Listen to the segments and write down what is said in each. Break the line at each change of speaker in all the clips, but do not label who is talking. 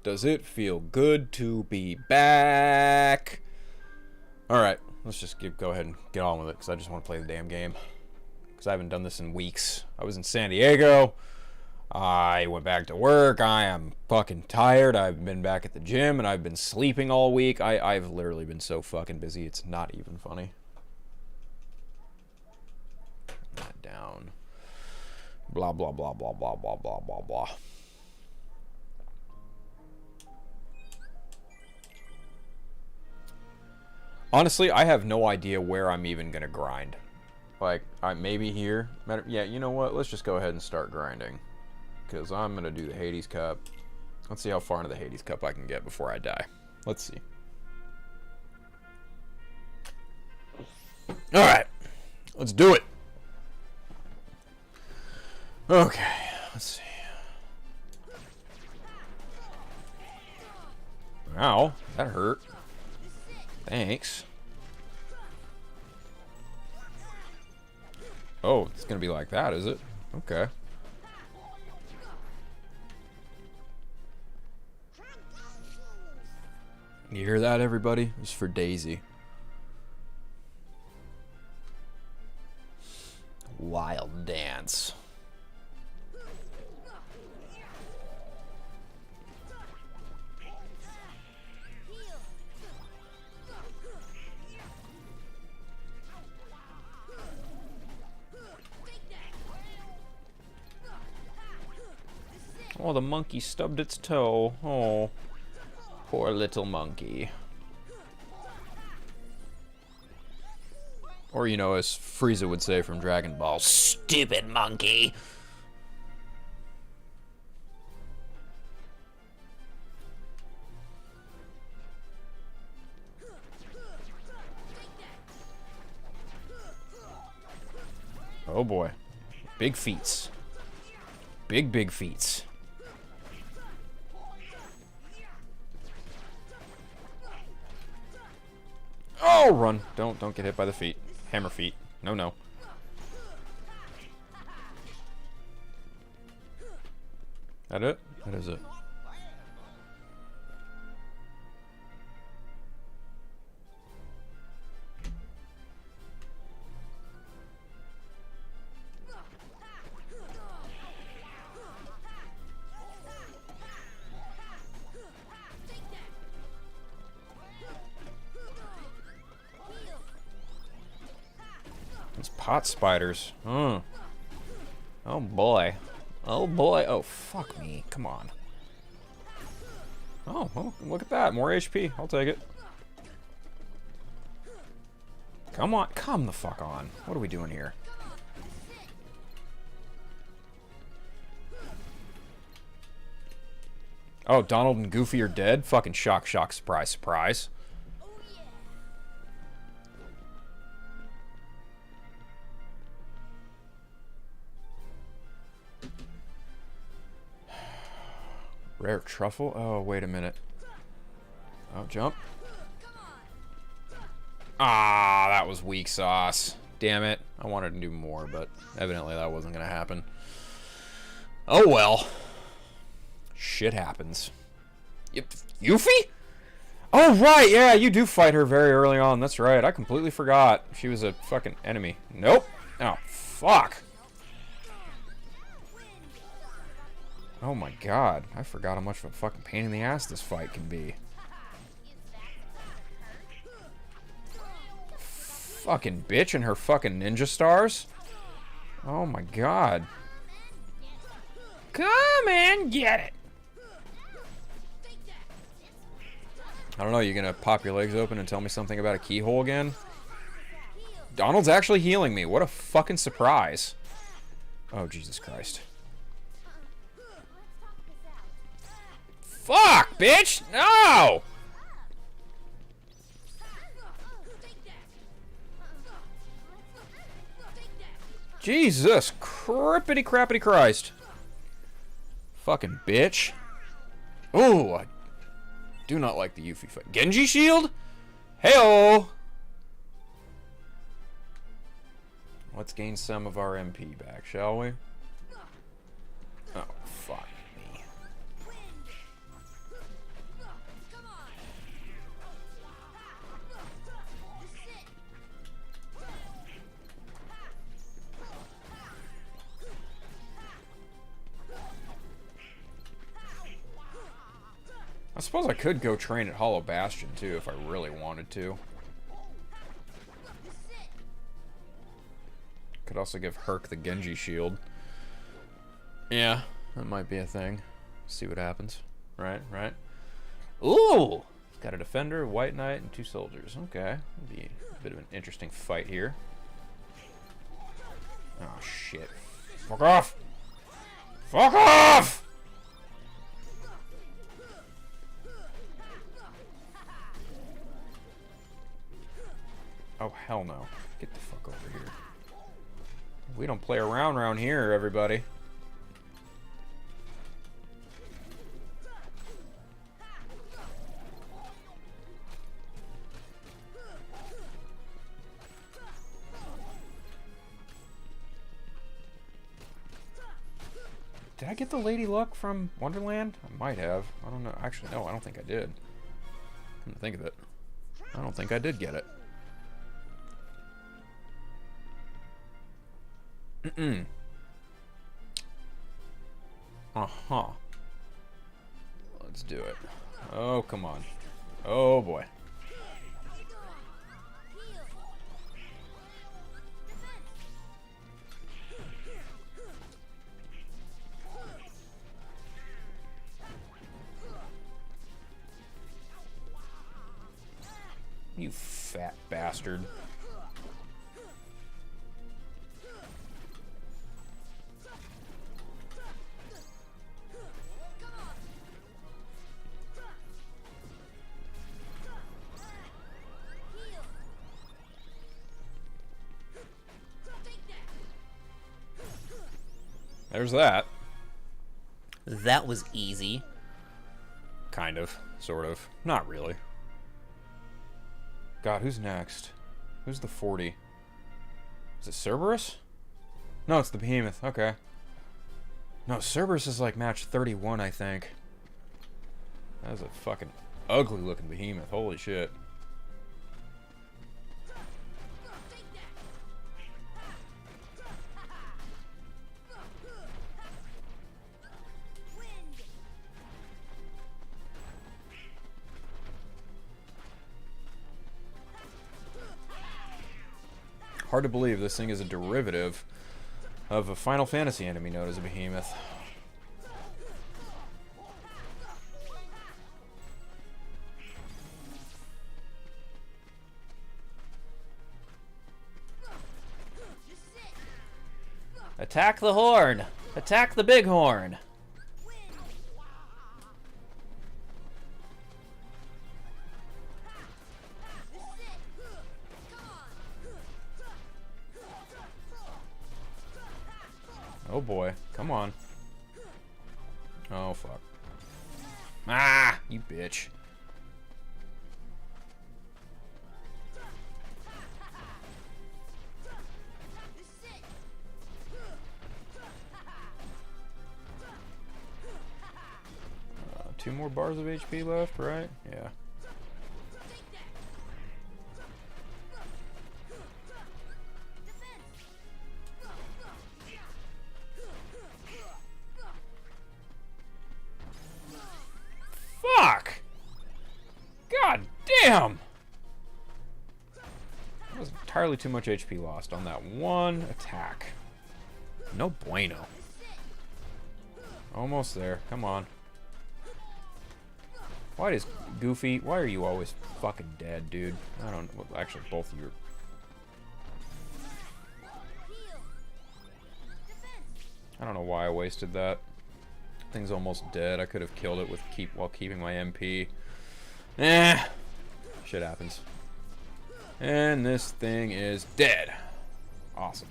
Does it feel good to be back? Alright, let's just go ahead and get on with it, because I just want to play the damn game. Because I haven't done this in weeks. I was in San Diego. I went back to work. I am fucking tired. I've been back at the gym, and I've been sleeping all week. I've literally been so fucking busy, it's not even funny. Turn that down. Blah, blah, blah, blah, blah, blah, blah, blah, blah. Honestly, I have no idea where I'm even gonna grind. Like, maybe here. Yeah, you know what? Let's just go ahead and start grinding. Because I'm gonna do the Hades Cup. Let's see how far into the Hades Cup I can get before I die. Let's see. Alright. Let's do it. Okay. Let's see. Ow. That hurt. Thanks. Oh, it's gonna be like that, is it? Okay. You hear that, everybody? It's for Daisy. Wild dance. Oh, the monkey stubbed its toe. Oh, poor little monkey. Or, you know, as Frieza would say from Dragon Ball, stupid monkey. Oh boy. Big feats. Big feats. Oh, run. Don't get hit by the feet. Hammer feet. No, no. That it? That is it. These pot spiders. Oh boy. Oh boy. Oh, fuck me. Come on. Oh, well, look at that. More HP. I'll take it. Come on. Come the fuck on. What are we doing here? Oh, Donald and Goofy are dead? Fucking shock, surprise, surprise. Rare truffle? Oh, wait a minute. Oh, jump. Ah, that was weak sauce. Damn it. I wanted to do more, but evidently that wasn't going to happen. Oh, well. Shit happens. Yep. Yuffie? Oh, right. Yeah, you do fight her very early on. That's right. I completely forgot. She was a fucking enemy. Nope. Oh, fuck. Oh my god, I forgot how much of a fucking pain in the ass this fight can be. Fucking bitch and her fucking ninja stars. Oh my god. Come and get it. I don't know, you gonna pop your legs open and tell me something about a keyhole again? Donald's actually healing me. What a fucking surprise. Oh, Jesus Christ. Fuck, bitch! No! Jesus crippity crappity Christ. Fucking bitch. Ooh, I do not like the Yuffie fight. Genji shield? Heyo! Let's gain some of our MP back, shall we? Oh, fuck me. I suppose I could go train at Hollow Bastion, too, if I really wanted to. Could also give Herc the Genji shield. Yeah, that might be a thing. See what happens. Right, right. Ooh! Got a defender, white knight, and 2 soldiers. Okay. That'd be a bit of an interesting fight here. Oh, shit. Fuck off! Fuck off! Oh, hell no. Get the fuck over here. We don't play around here, everybody. Did I get the Lady Luck from Wonderland? I might have. I don't know. Actually, no, I don't think I did. Come to think of it. I don't think I did get it. Uh-huh. Let's do it. Oh, come on. Oh, boy. You fat bastard. There's that.
That was easy.
Kind of. Sort of. Not really. God, who's next? Who's the 40? Is it Cerberus? No, it's the Behemoth. Okay. No, Cerberus is like match 31, I think. That is a fucking ugly looking Behemoth. Holy shit. Hard to believe this thing is a derivative of a Final Fantasy enemy known as a Behemoth.
Attack the horn! Attack the big horn!
Oh boy, come on. Oh fuck. Ah, you bitch. Two more bars of HP left, right? Yeah. Fuck! God damn! That was entirely too much HP lost on that one attack. No bueno. Almost there. Come on. Why does Goofy... Why are you always fucking dead, dude? I don't... Well, actually, both of you are... I don't know why I wasted that. Thing's almost dead. I could have killed it with while keeping my MP. Eh. Shit happens. And this thing is dead. Awesome.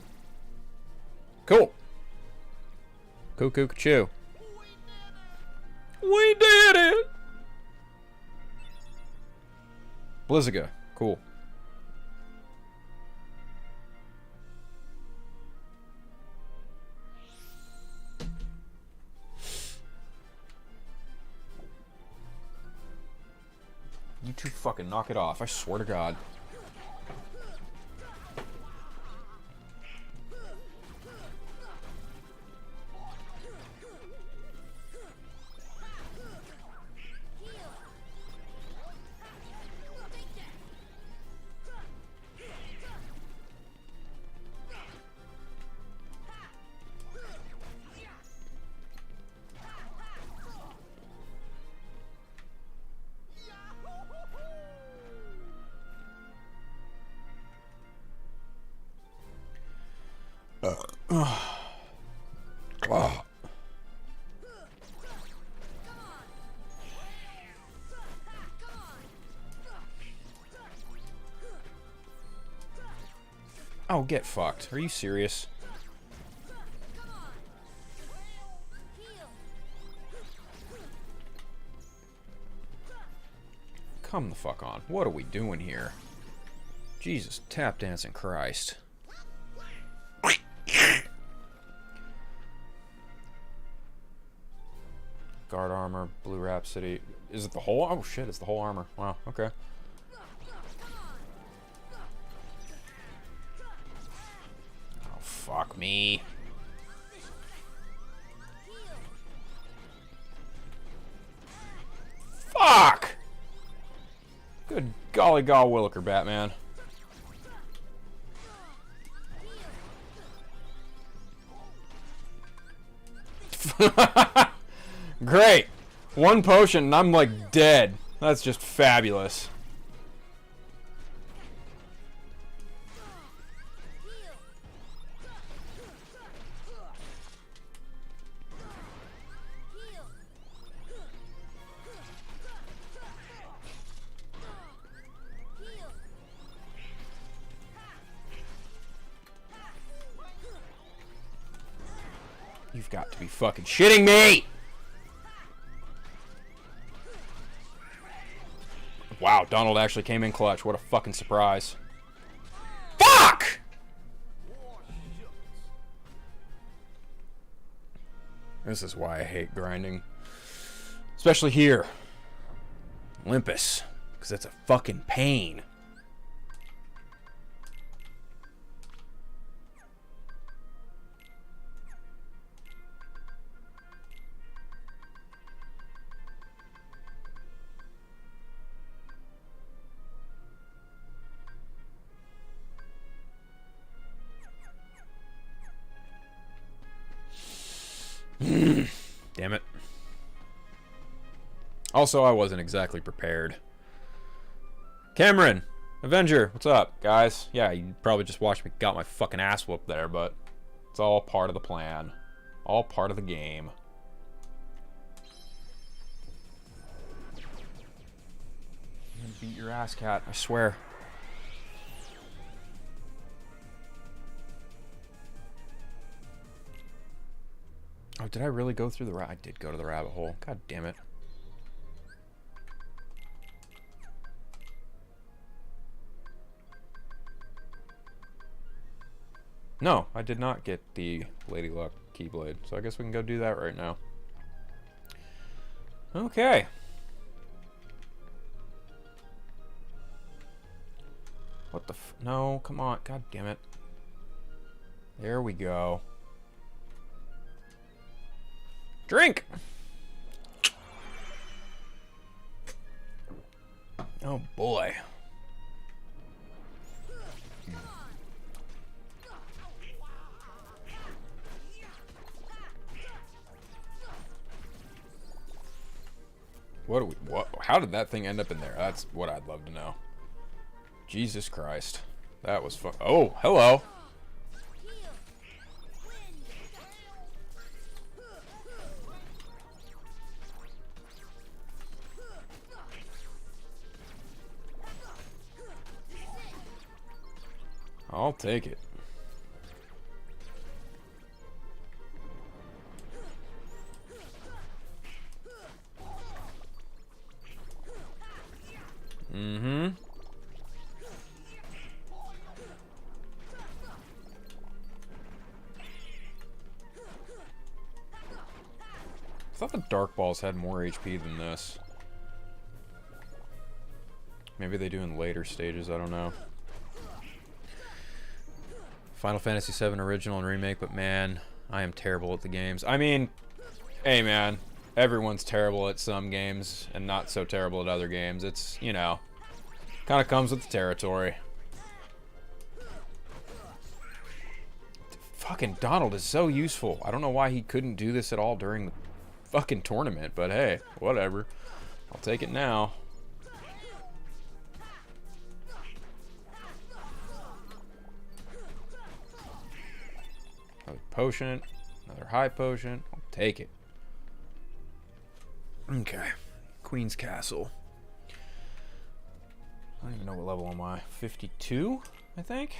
Cool. Cuckoo choo. We did it! Blizziga. Cool. You two fucking knock it off, I swear to God. Oh. Oh, get fucked. Are you serious? Come the fuck on. What are we doing here? Jesus, tap dancing Christ. Guard armor, blue Rhapsody. Is it the whole? Oh shit, it's the whole armor. Wow, okay. Oh, fuck me. Fuck! Good golly gall williker, Batman. Great. One potion and I'm like dead. That's just fabulous. You've got to be fucking shitting me! Wow, Donald actually came in clutch. What a fucking surprise. Fuck! This is why I hate grinding. Especially here. Olympus. Because it's a fucking pain. Damn it. Also, I wasn't exactly prepared. Cameron! Avenger! What's up, guys? Yeah, you probably just watched me got my fucking ass whooped there, but it's all part of the plan. All part of the game. I'm gonna beat your ass, cat. I swear. Oh, did I really go through the I did go to the rabbit hole. God damn it. No, I did not get the Lady Luck Keyblade, so I guess we can go do that right now. Okay. What the f- No, come on. God damn it. There we go. Drink! Oh boy. What do we, what, how did that thing end up in there? That's what I'd love to know. Jesus Christ. That was fun. Oh, hello. I'll take it. Mm-hmm. I thought the Dark Balls had more HP than this. Maybe they do in later stages, I don't know. Final Fantasy VII Original and Remake, but man, I am terrible at the games. I mean, hey man, everyone's terrible at some games and not so terrible at other games. It's, you know, kind of comes with the territory. Fucking Donald is so useful. I don't know why he couldn't do this at all during the fucking tournament, but hey, whatever. I'll take it now. Another potion. Another high potion. I'll take it. Okay. Queen's Castle. I don't even know what level am I. 52, I think?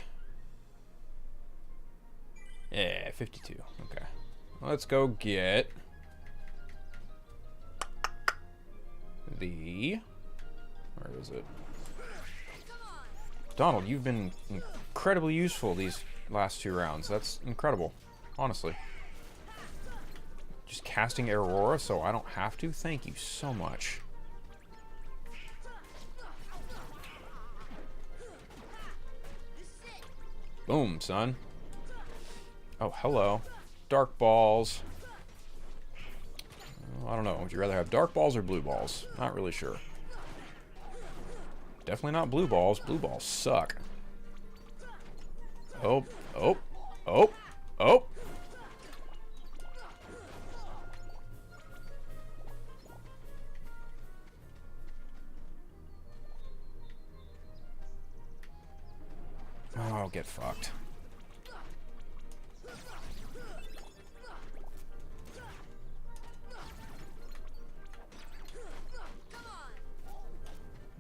Yeah, 52. Okay. Let's go get the... Where is it? Donald, you've been incredibly useful these last 2 rounds. That's incredible. Honestly. Just casting Aurora so I don't have to? Thank you so much. Boom, son. Oh, hello. Dark balls. I don't know. Would you rather have dark balls or blue balls? Not really sure. Definitely not blue balls. Blue balls suck. Oh, oh, oh, oh. Oh, get fucked.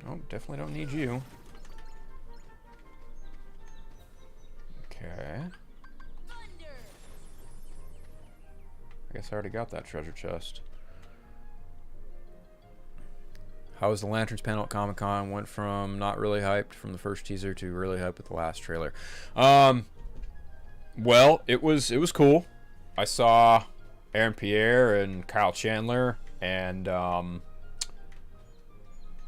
Oh, definitely don't need you. Okay. I guess I already got that treasure chest. How was the Lanterns panel at Comic-Con? Went from not really hyped from the first teaser to really hyped with the last trailer. Well, it was cool. I saw Aaron Pierre and Kyle Chandler, and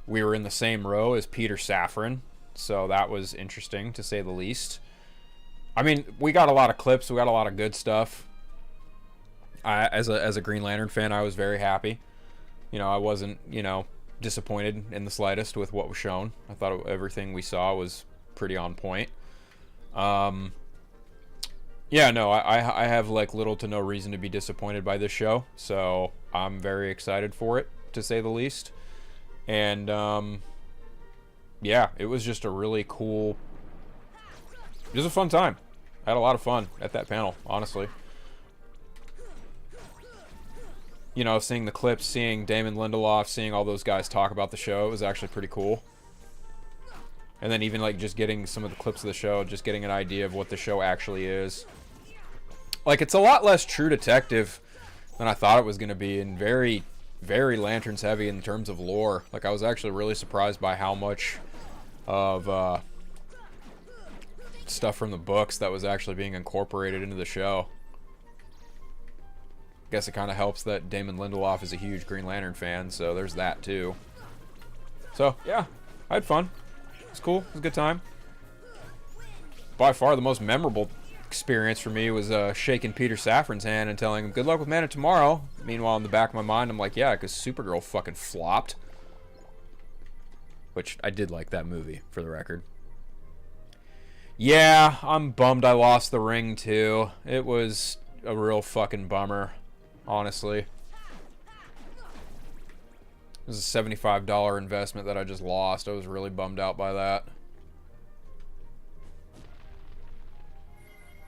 we were in the same row as Peter Safran, so that was interesting to say the least. I mean, we got a lot of clips, we got a lot of good stuff. As a Green Lantern fan, I was very happy. You know, I wasn't, you know, disappointed in the slightest with what was shown. I thought everything we saw was pretty on point. Yeah, no, I have like little to no reason to be disappointed by this show, so I'm very excited for it, to say the least. And yeah, it was just a really cool, it was a fun time. I had a lot of fun at that panel, honestly. You know, seeing the clips, seeing Damon Lindelof, seeing all those guys talk about the show, it was actually pretty cool. And then even like just getting some of the clips of the show, just getting an idea of what the show actually is. Like, it's a lot less True Detective than I thought it was going to be, and very, very Lanterns heavy in terms of lore. Like, I was actually really surprised by how much of stuff from the books that was actually being incorporated into the show. Guess it kind of helps that Damon Lindelof is a huge Green Lantern fan, so there's that too. So, yeah, I had fun. It's cool. It was a good time. By far the most memorable experience for me was shaking Peter Safran's hand and telling him, good luck with Man of Tomorrow. Meanwhile, in the back of my mind, I'm like, yeah, because Supergirl fucking flopped. Which, I did like that movie, for the record. Yeah, I'm bummed I lost the ring, too. It was a real fucking bummer, honestly. It was a $75 investment that I just lost. I was really bummed out by that.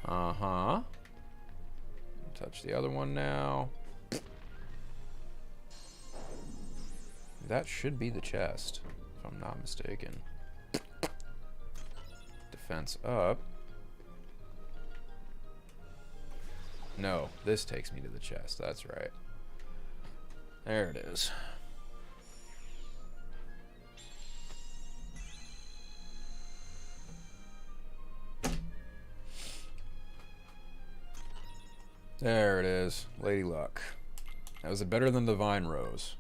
Uh-huh. Touch the other one now. That should be the chest, if I'm not mistaken. Defense up. No, this takes me to the chest. That's right. There it is. There it is. Lady Luck. Now, is it better than Divine Rose?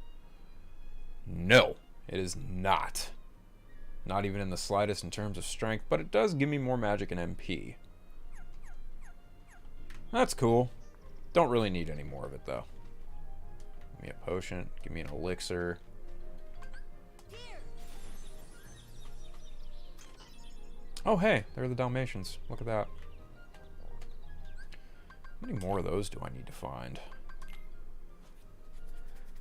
No, it is not. Not even in the slightest in terms of strength, but it does give me more magic and MP. That's cool. Don't really need any more of it, though. Give me a potion. Give me an elixir. Oh, hey, there are the Dalmatians. Look at that. How many more of those do I need to find?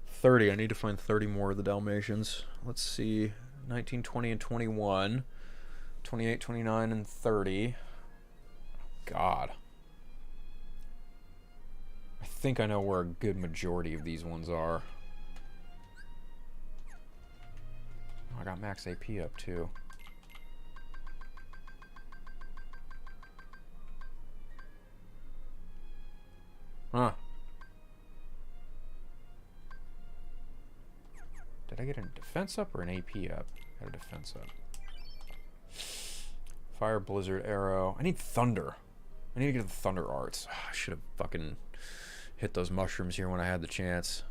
30. I need to find 30 more of the Dalmatians. Let's see. 19, 20, and 21. 28, 29, and 30. God. I think I know where a good majority of these ones are. Oh, I got max AP up too. Huh. Did I get a defense up or an AP up? I got a defense up. Fire, Blizzard, Arrow. I need Thunder. I need to get the Thunder Arts. Oh, I should have fucking hit those mushrooms here when I had the chance.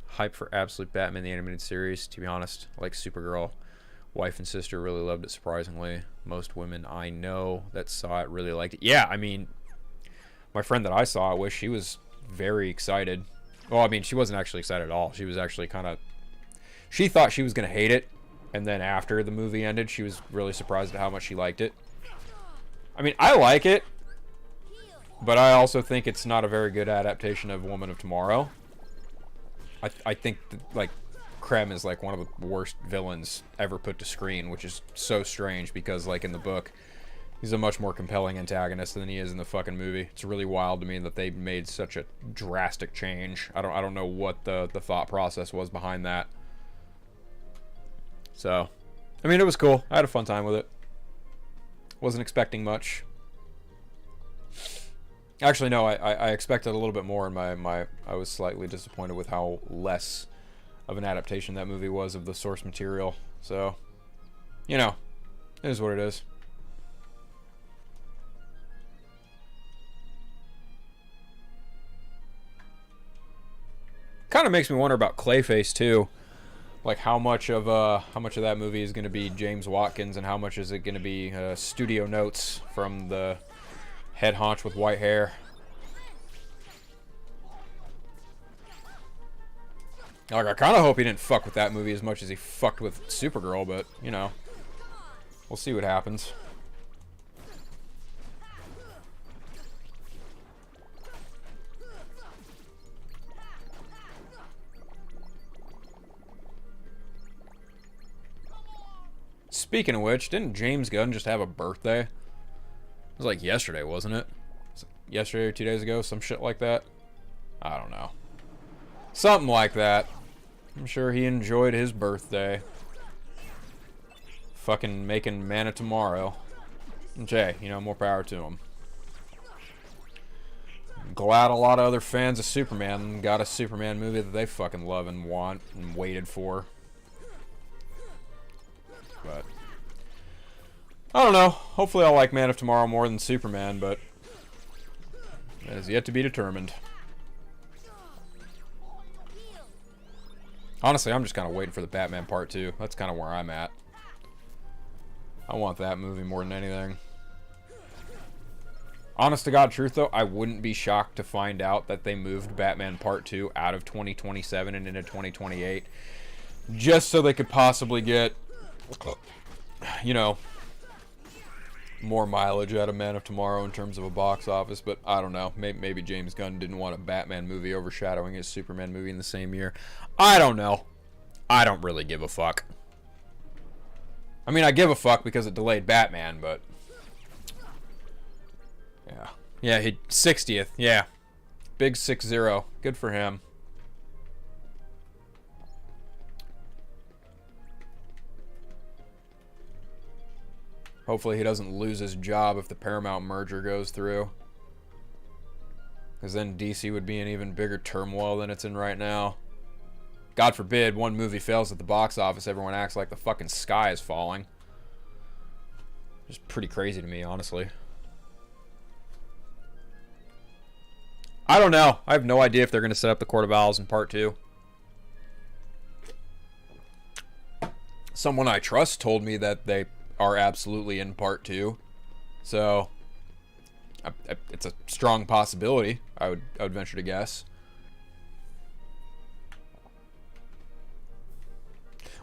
Hype for Absolute Batman, the animated series. To be honest, like Supergirl. Wife and sister really loved it, surprisingly. Most women I know that saw it really liked it. Yeah, I mean, my friend that I saw it with, she was very excited. Well, I mean, she wasn't actually excited at all. She was actually kind of... She thought she was going to hate it. And then after the movie ended, she was really surprised at how much she liked it. I mean, I like it. But I also think it's not a very good adaptation of Woman of Tomorrow. I think, like, Krem is, like, one of the worst villains ever put to screen, which is so strange because, like, in the book, he's a much more compelling antagonist than he is in the fucking movie. It's really wild to me that they made such a drastic change. I don't know what the thought process was behind that. So, I mean, it was cool. I had a fun time with it. Wasn't expecting much. Actually, no, I expected a little bit more, and I was slightly disappointed with how less of an adaptation that movie was of the source material. So, you know, it is what it is. Kind of makes me wonder about Clayface too. Like how much of that movie is going to be James Watkins, and how much is it going to be studio notes from the head honch with white hair? Like, I kind of hope he didn't fuck with that movie as much as he fucked with Supergirl, but, you know, we'll see what happens. Speaking of which, didn't James Gunn just have a birthday? It was like yesterday, wasn't it? Yesterday or 2 days ago, some shit like that. I don't know. Something like that. I'm sure he enjoyed his birthday. Fucking making Man of Tomorrow. And hey, you know, more power to him. Glad a lot of other fans of Superman got a Superman movie that they fucking love and want and waited for. But I don't know. Hopefully I'll like Man of Tomorrow more than Superman, but that is yet to be determined. Honestly, I'm just kind of waiting for the Batman Part 2. That's kind of where I'm at. I want that movie more than anything. Honest to God truth, though, I wouldn't be shocked to find out that they moved Batman Part 2 out of 2027 and into 2028. Just so they could possibly get, you know, more mileage out of Man of Tomorrow in terms of a box office. But I don't know. Maybe James Gunn didn't want a Batman movie overshadowing his Superman movie in the same year. I don't know. I don't really give a fuck. I mean, I give a fuck because it delayed Batman, but yeah. Yeah, he 60th. Yeah. Big 6-0. Good for him. Hopefully he doesn't lose his job if the Paramount merger goes through. Because then DC would be in even bigger turmoil than it's in right now. God forbid one movie fails at the box office, everyone acts like the fucking sky is falling. Just pretty crazy to me, honestly. I don't know. I have no idea if they're going to set up the Court of Owls in Part 2. Someone I trust told me that they are absolutely in Part 2. So, it's a strong possibility, I would venture to guess.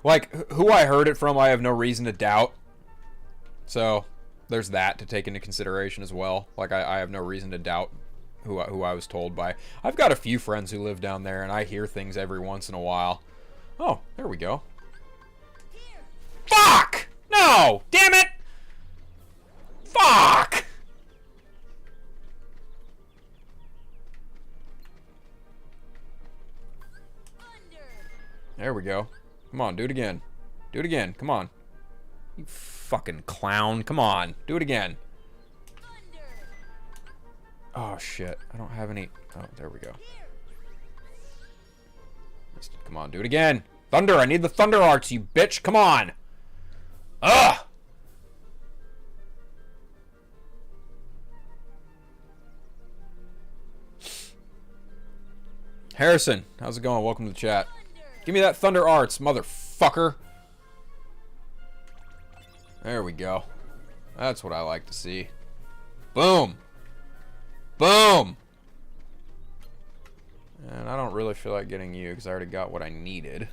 Like, who I heard it from, I have no reason to doubt. So, there's that to take into consideration as well. Like, I have no reason to doubt who I was told by. I've got a few friends who live down there, and I hear things every once in a while. Oh, there we go. Fuck! No! Damn it! Fuck! we go. Come on, do it again. Do it again. Come on. You fucking clown. Come on. Do it again. Oh, shit. I don't have any... Oh, there we go. Come on, do it again. Thunder, I need the Thunder Arts, you bitch. Come on. Ugh! Harrison, how's it going? Welcome to the chat. Give me that Thunder Arts, motherfucker. There we go. That's what I like to see. Boom. Boom. And I don't really feel like getting you because I already got what I needed.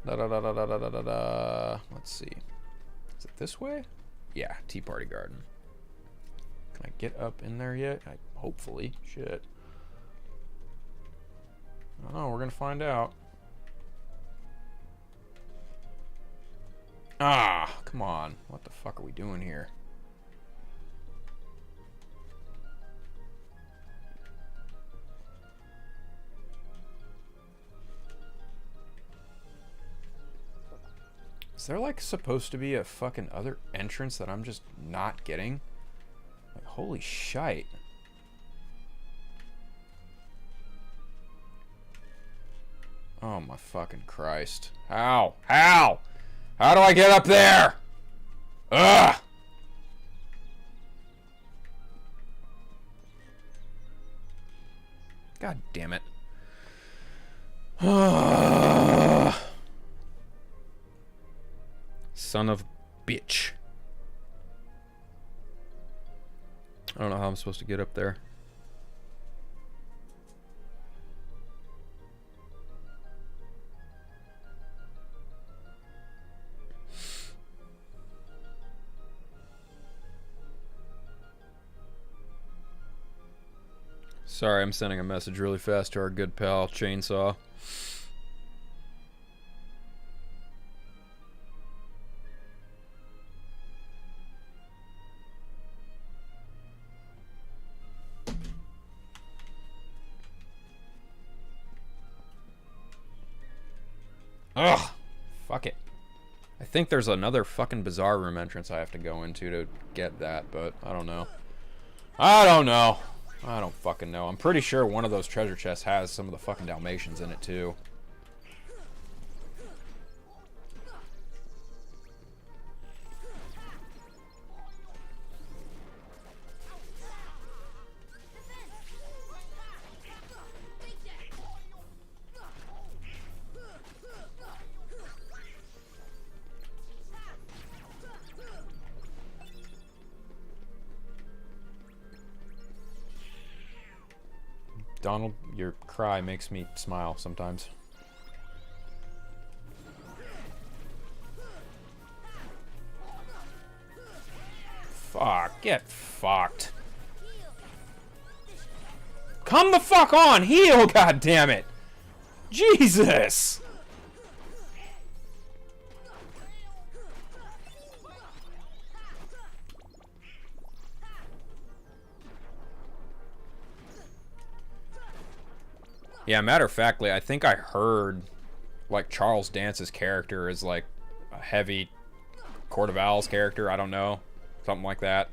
Da-da-da-da-da-da-da-da. Let's see. Is it this way? Yeah, Tea Party Garden. Can I get up in there yet? Hopefully. Shit. I don't know. We're going to find out. Ah, come on. What the fuck are we doing here? Is there like supposed to be a fucking other entrance that I'm just not getting? Like, holy shite. Oh my fucking Christ. How? How? How do I get up there? Ugh! God damn it. Son of bitch. I don't know how I'm supposed to get up there. Sorry, I'm sending a message really fast to our good pal, Chainsaw. Ugh! Fuck it. I think there's another fucking bizarre room entrance I have to go into to get that, but I don't know. I don't know. I don't fucking know. I'm pretty sure one of those treasure chests has some of the fucking Dalmatians in it, too. Donald, your cry makes me smile sometimes. Fuck, get fucked. Come the fuck on, heal, goddammit! Jesus! Yeah, matter of factly, I think I heard, like, Charles Dance's character is, like, a heavy Court of Owls character. I don't know. Something like that.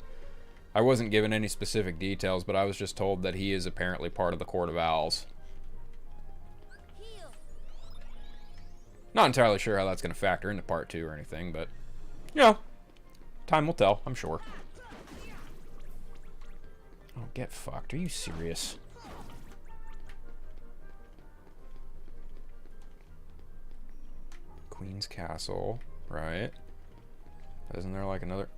I wasn't given any specific details, but I was just told that he is apparently part of the Court of Owls. Not entirely sure how that's going to factor into part 2 or anything, but, you know, time will tell, I'm sure. Oh, get fucked. Are you serious? Queen's Castle, right? Isn't there like another...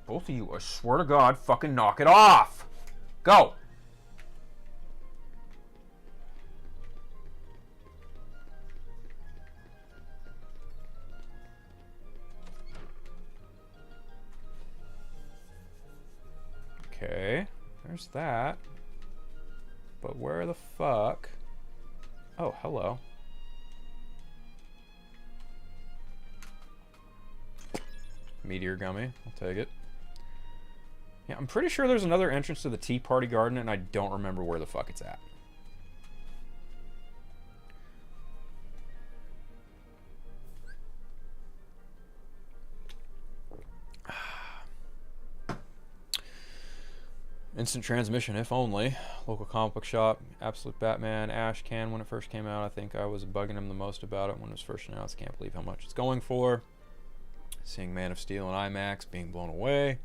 Both of you, I swear to God, fucking knock it off! Go! Okay, there's that. But where the fuck... Oh, hello. Meteor Gummy, I'll take it. Yeah, I'm pretty sure there's another entrance to the Tea Party Garden, and I don't remember where the fuck it's at. Instant transmission, if only. Local comic book shop. Absolute Batman. Ash can when it first came out. I think I was bugging him the most about it when it was first announced. Can't believe how much it's going for. Seeing Man of Steel in IMAX, being blown away.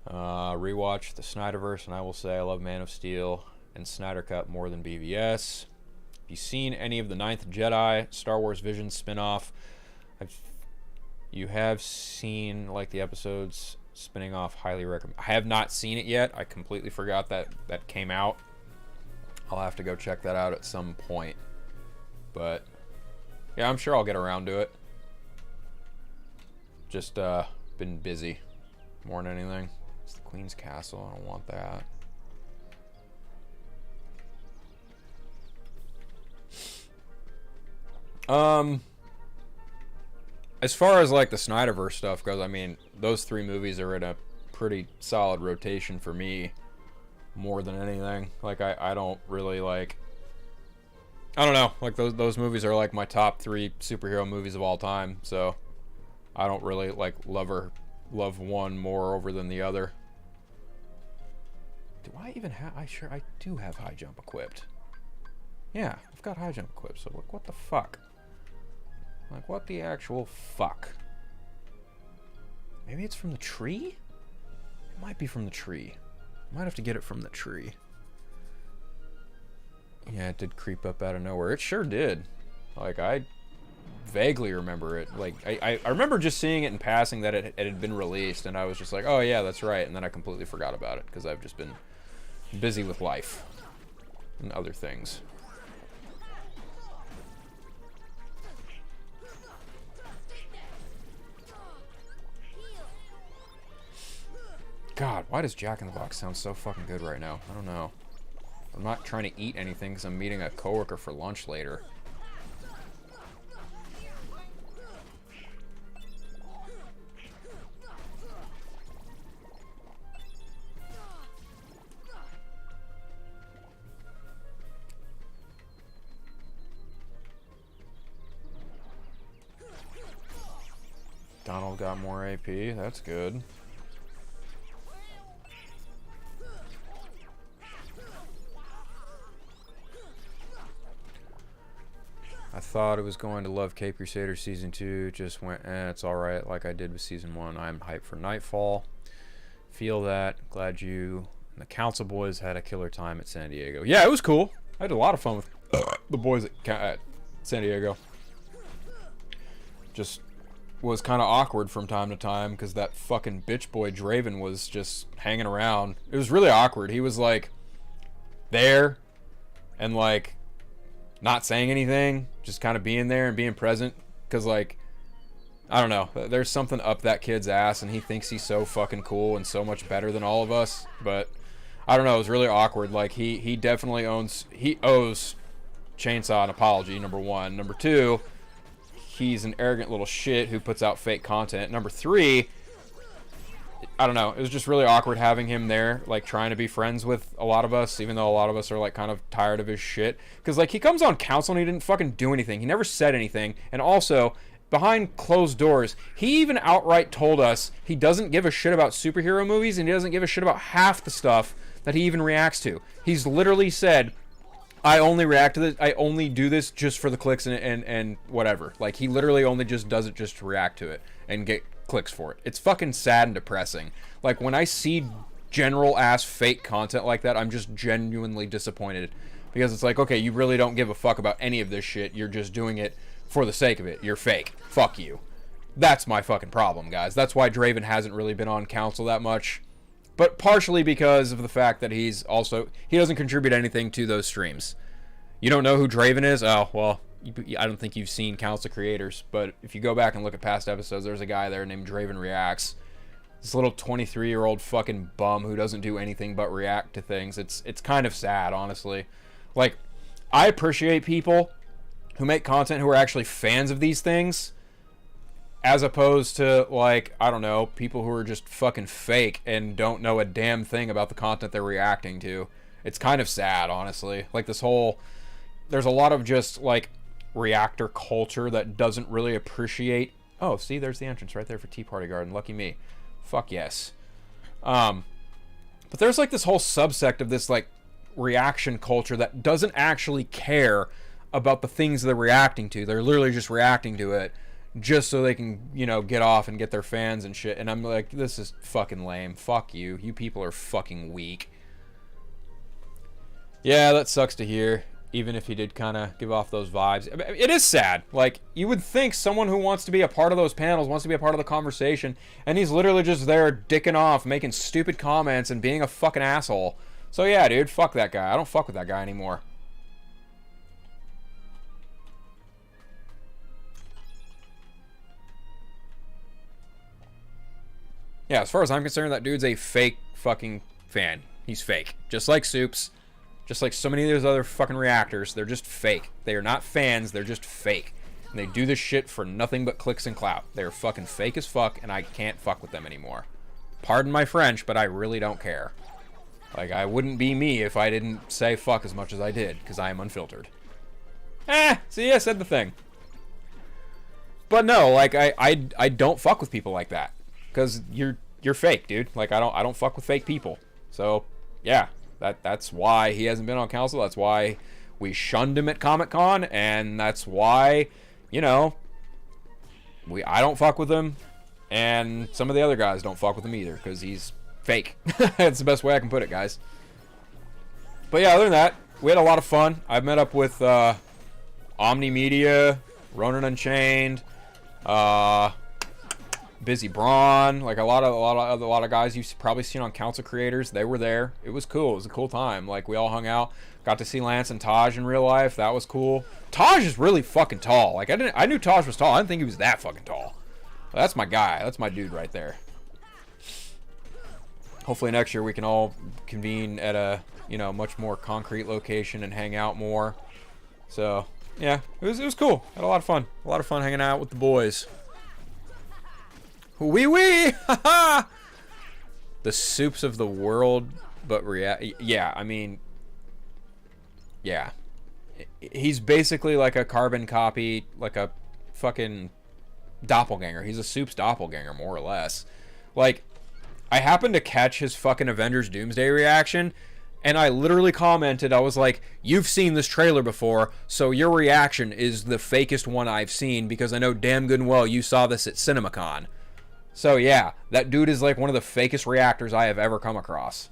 Rewatch the Snyderverse, and I will say I love Man of Steel and Snyder Cut more than BVS. Have you seen any of the Ninth Jedi, Star Wars Visions spin-off? You have seen like the episodes spinning off. Highly recommend. I have not seen it yet. I completely forgot that came out. I'll have to go check that out at some point. But yeah, I'm sure I'll get around to it. Just been busy more than anything. It's the Queen's Castle. I don't want that. As far as like the Snyderverse stuff goes, I mean, those 3 movies are in a pretty solid rotation for me more than anything. Like I don't really like, I don't know, like those movies are like my top 3 superhero movies of all time, so I don't really like love one more over than the other. Do I even have, I do have high jump equipped. Yeah, I've got high jump equipped, so like what the fuck? Like, what the actual fuck? Maybe it's from the tree? It might be from the tree. I might have to get it from the tree. Yeah, it did creep up out of nowhere. It sure did. Like, I vaguely remember it. Like, I remember just seeing it in passing that it had been released, and I was just like, oh yeah, that's right. And then I completely forgot about it, because I've just been busy with life and other things. God, why does Jack in the Box sound so fucking good right now? I don't know. I'm not trying to eat anything because I'm meeting a coworker for lunch later. Donald got more AP. That's good. I thought it was going to love Cape Crusader Season 2. Just went, it's alright, like I did with Season 1. I'm hyped for Nightfall. Feel that. Glad you and the Council Boys had a killer time at San Diego. Yeah, it was cool. I had a lot of fun with the boys at San Diego. Just was kind of awkward from time to time because that fucking bitch boy Draven was just hanging around. It was really awkward. He was like there and like not saying anything, just kind of being there and being present, because like I don't know, there's something up that kid's ass and he thinks he's so fucking cool and so much better than all of us. But I don't know, it was really awkward. Like he definitely owes Chainsaw an apology, number one. Number two, he's an arrogant little shit who puts out fake content. Number three, I don't know, it was just really awkward having him there, like trying to be friends with a lot of us, even though a lot of us are like kind of tired of his shit. Because like he comes on council and he didn't fucking do anything. He never said anything. And also, behind closed doors, he even outright told us he doesn't give a shit about superhero movies and he doesn't give a shit about half the stuff that he even reacts to. He's literally said, I only react to this, I only do this just for the clicks and whatever. Like, he literally only just does it just to react to it and get clicks for it. It's fucking sad and depressing. Like, when I see general ass fake content like that, I'm just genuinely disappointed. Because it's like, okay, you really don't give a fuck about any of this shit. You're just doing it for the sake of it. You're fake. Fuck you. That's my fucking problem, guys. That's why Draven hasn't really been on council that much. But partially because of the fact that he doesn't contribute anything to those streams. You don't know who Draven is? Oh, well, I don't think you've seen Council Creators. But if you go back and look at past episodes, there's a guy there named Draven Reacts. This little 23-year-old fucking bum who doesn't do anything but react to things. It's kind of sad, honestly. Like, I appreciate people who make content who are actually fans of these things, as opposed to, like, I don't know, people who are just fucking fake and don't know a damn thing about the content they're reacting to. It's kind of sad, honestly. Like, there's a lot of just, like, reactor culture that doesn't really appreciate... Oh, see, there's the entrance right there for Tea Party Garden. Lucky me. Fuck yes. But there's like this whole subsect of this like reaction culture that doesn't actually care about the things they're reacting to. They're literally just reacting to it just so they can, you know, get off and get their fans and shit. And I'm like, this is fucking lame. Fuck you. You people are fucking weak. Yeah, that sucks to hear. Even if he did kind of give off those vibes. It is sad. Like, you would think someone who wants to be a part of those panels, wants to be a part of the conversation, and he's literally just there dicking off, making stupid comments, and being a fucking asshole. So yeah, dude, fuck that guy. I don't fuck with that guy anymore. Yeah, as far as I'm concerned, that dude's a fake fucking fan. He's fake. Just like Soups. Just like so many of those other fucking reactors, they're just fake. They are not fans, they're just fake. And they do this shit for nothing but clicks and clout. They're fucking fake as fuck, and I can't fuck with them anymore. Pardon my French, but I really don't care. Like, I wouldn't be me if I didn't say fuck as much as I did, because I am unfiltered. See, I said the thing. But no, like, I don't fuck with people like that. Because you're fake, dude. Like, I don't fuck with fake people. So, yeah. That's why he hasn't been on council. That's why we shunned him at Comic-Con, and that's why, you know, I don't fuck with him, and some of the other guys don't fuck with him either, because he's fake. That's the best way I can put it, guys. But yeah, other than that, we had a lot of fun. I've met up with Omni Media, Ronan Unchained, Busy Braun, like a lot of guys you've probably seen on Council Creators. They were there. It was cool. It was a cool time. Like, we all hung out. Got to see Lance and Taj in real life. That was cool. Taj is really fucking tall. Like, I knew Taj was tall. I didn't think he was that fucking tall. That's my guy. That's my dude right there. Hopefully next year we can all convene at a, you know, much more concrete location and hang out more. So, yeah, it was cool. Had a lot of fun. A lot of fun hanging out with the boys. Wee wee! Haha! The Soups of the world, but yeah, I mean, yeah. He's basically like a carbon copy, like a fucking doppelganger. He's a Soups doppelganger, more or less. Like, I happened to catch his fucking Avengers Doomsday reaction, and I literally commented, I was like, you've seen this trailer before, so your reaction is the fakest one I've seen, because I know damn good and well you saw this at CinemaCon. So yeah, that dude is like one of the fakest reactors I have ever come across.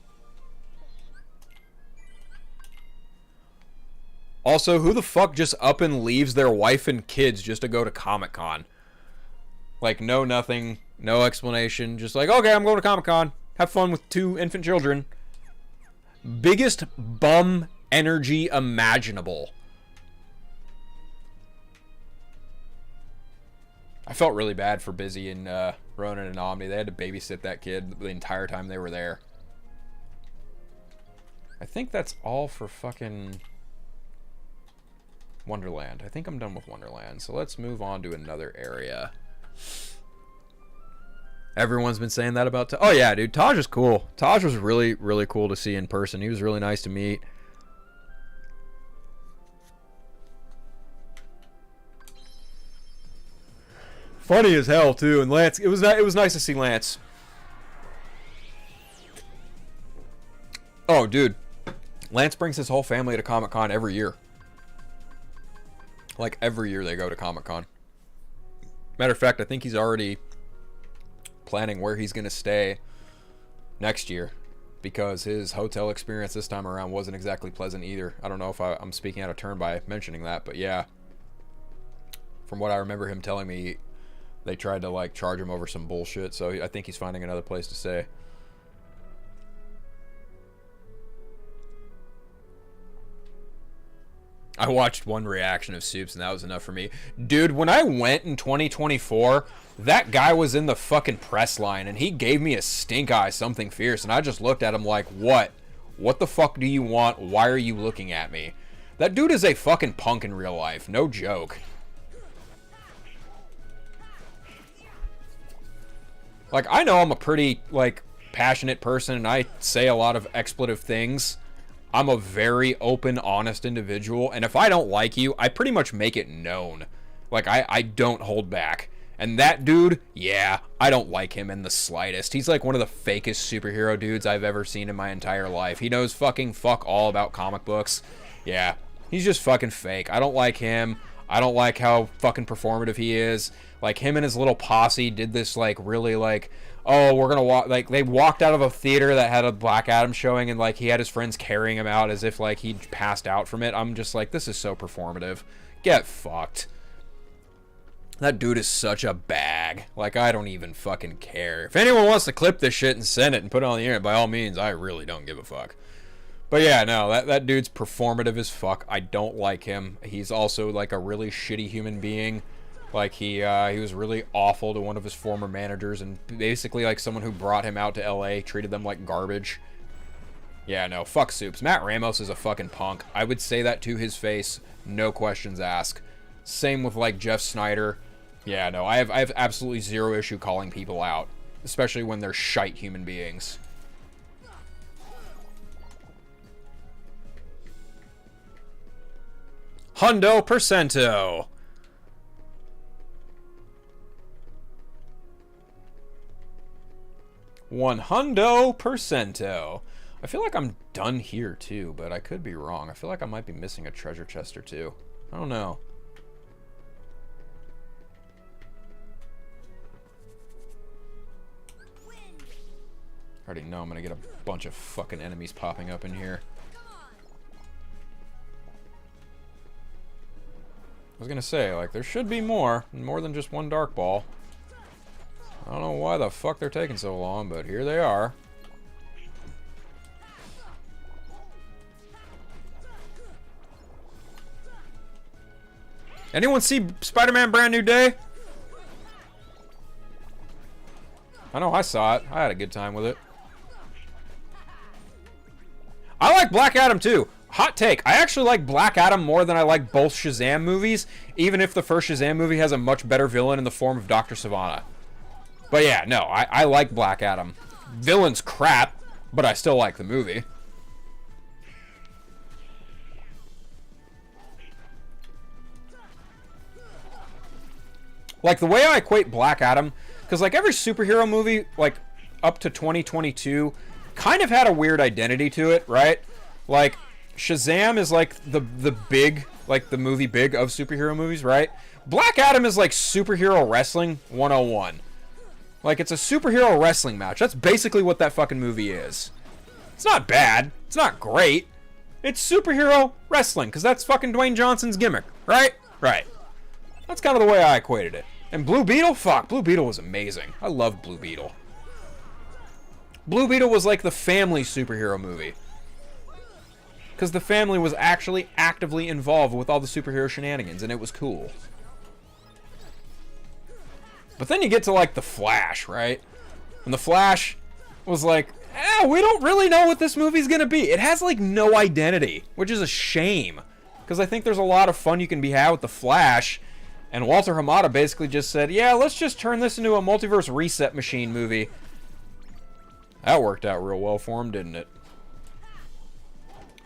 Also, who the fuck just up and leaves their wife and kids just to go to Comic-Con? Like, no nothing, no explanation, just like, okay, I'm going to Comic-Con. Have fun with 2 infant children. Biggest bum energy imaginable. I felt really bad for Busy and Ronan and Omni. They had to babysit that kid the entire time they were there. I think that's all for fucking Wonderland. I think I'm done with Wonderland. So let's move on to another area. Everyone's been saying that about... Oh yeah, dude. Taj is cool. Taj was really, really cool to see in person. He was really nice to meet. Funny as hell too, and Lance. It was nice to see Lance. Oh, dude, Lance brings his whole family to Comic-Con every year. Like every year they go to Comic-Con. Matter of fact, I think he's already planning where he's gonna stay next year, because his hotel experience this time around wasn't exactly pleasant either. I don't know if I'm speaking out of turn by mentioning that, but yeah, from what I remember him telling me, they tried to like charge him over some bullshit, so I think he's finding another place to stay. I watched one reaction of Soups and that was enough for me. Dude, when I went in 2024, that guy was in the fucking press line and he gave me a stink eye something fierce, and I just looked at him like, what? What the fuck do you want? Why are you looking at me? That dude is a fucking punk in real life, no joke. Like, I know I'm a pretty, like, passionate person, and I say a lot of expletive things. I'm a very open, honest individual, and if I don't like you, I pretty much make it known. Like, I don't hold back. And that dude, yeah, I don't like him in the slightest. He's like one of the fakest superhero dudes I've ever seen in my entire life. He knows fucking fuck all about comic books. Yeah, he's just fucking fake. I don't like him. I don't like how fucking performative he is. Like, him and his little posse did this, like, really, like, oh, we're gonna walk, like, they walked out of a theater that had a Black Adam showing, and, like, he had his friends carrying him out as if, like, he'd passed out from it. I'm just like, this is so performative. Get fucked. That dude is such a bag. Like, I don't even fucking care. If anyone wants to clip this shit and send it and put it on the internet, by all means, I really don't give a fuck. But yeah, no, that dude's performative as fuck. I don't like him. He's also, like, a really shitty human being. Like, he was really awful to one of his former managers, and basically, like, someone who brought him out to LA treated them like garbage. Yeah, no, fuck Soups. Matt Ramos is a fucking punk. I would say that to his face, no questions asked. Same with, like, Jeff Snyder. Yeah, no, I have absolutely zero issue calling people out, especially when they're shite human beings. Hundo Percento. $100%. I feel like I'm done here too, but I could be wrong. I feel like I might be missing a treasure chest or two. I don't know. I already know I'm gonna get a bunch of fucking enemies popping up in here. I was gonna say, like, there should be more than just one dark ball. I don't know why the fuck they're taking so long, but here they are. Anyone see Spider-Man Brand New Day? I know I saw it. I had a good time with it. I like Black Adam too. Hot take. I actually like Black Adam more than I like both Shazam movies, even if the first Shazam movie has a much better villain in the form of Dr. Sivana. But yeah, no, I like Black Adam. Villain's crap, but I still like the movie. Like, the way I equate Black Adam, because, like, every superhero movie, like, up to 2022, kind of had a weird identity to it, right? Like, Shazam is, like, the big, like, the movie big of superhero movies, right? Black Adam is, like, superhero wrestling 101. Like, it's a superhero wrestling match. That's basically what that fucking movie is. It's not bad. It's not great. It's superhero wrestling, because that's fucking Dwayne Johnson's gimmick, right? Right. That's kind of the way I equated it. And Blue Beetle? Fuck, Blue Beetle was amazing. I love Blue Beetle. Blue Beetle was like the family superhero movie. Because the family was actually actively involved with all the superhero shenanigans, and it was cool. But then you get to, like, The Flash, right? And The Flash was like, we don't really know what this movie's gonna be. It has, like, no identity, which is a shame. Because I think there's a lot of fun you can be had with The Flash. And Walter Hamada basically just said, yeah, let's just turn this into a multiverse reset machine movie. That worked out real well for him, didn't it?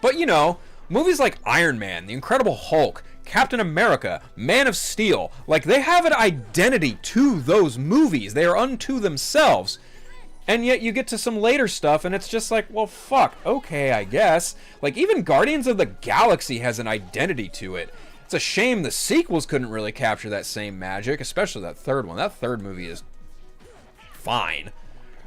But, you know, movies like Iron Man, The Incredible Hulk, Captain America, Man of Steel, like, they have an identity to those movies. They are unto themselves. And yet you get to some later stuff and it's just like, well, fuck, okay, I guess. Like, even Guardians of the Galaxy has an identity to it. It's a shame the sequels couldn't really capture that same magic, especially that third one. That third movie is fine.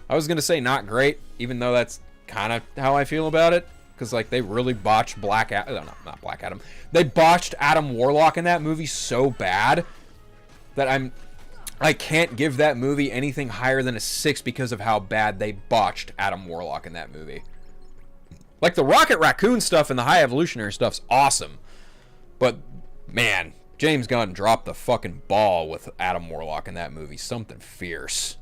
I was going to say not great, even though that's kind of how I feel about it. Because, like, they really botched Black Adam. No, not Black Adam. They botched Adam Warlock in that movie so bad that I can't give that movie anything higher than a 6 because of how bad they botched Adam Warlock in that movie. Like, the Rocket Raccoon stuff and the High Evolutionary stuff's awesome. But, man, James Gunn dropped the fucking ball with Adam Warlock in that movie. Something fierce.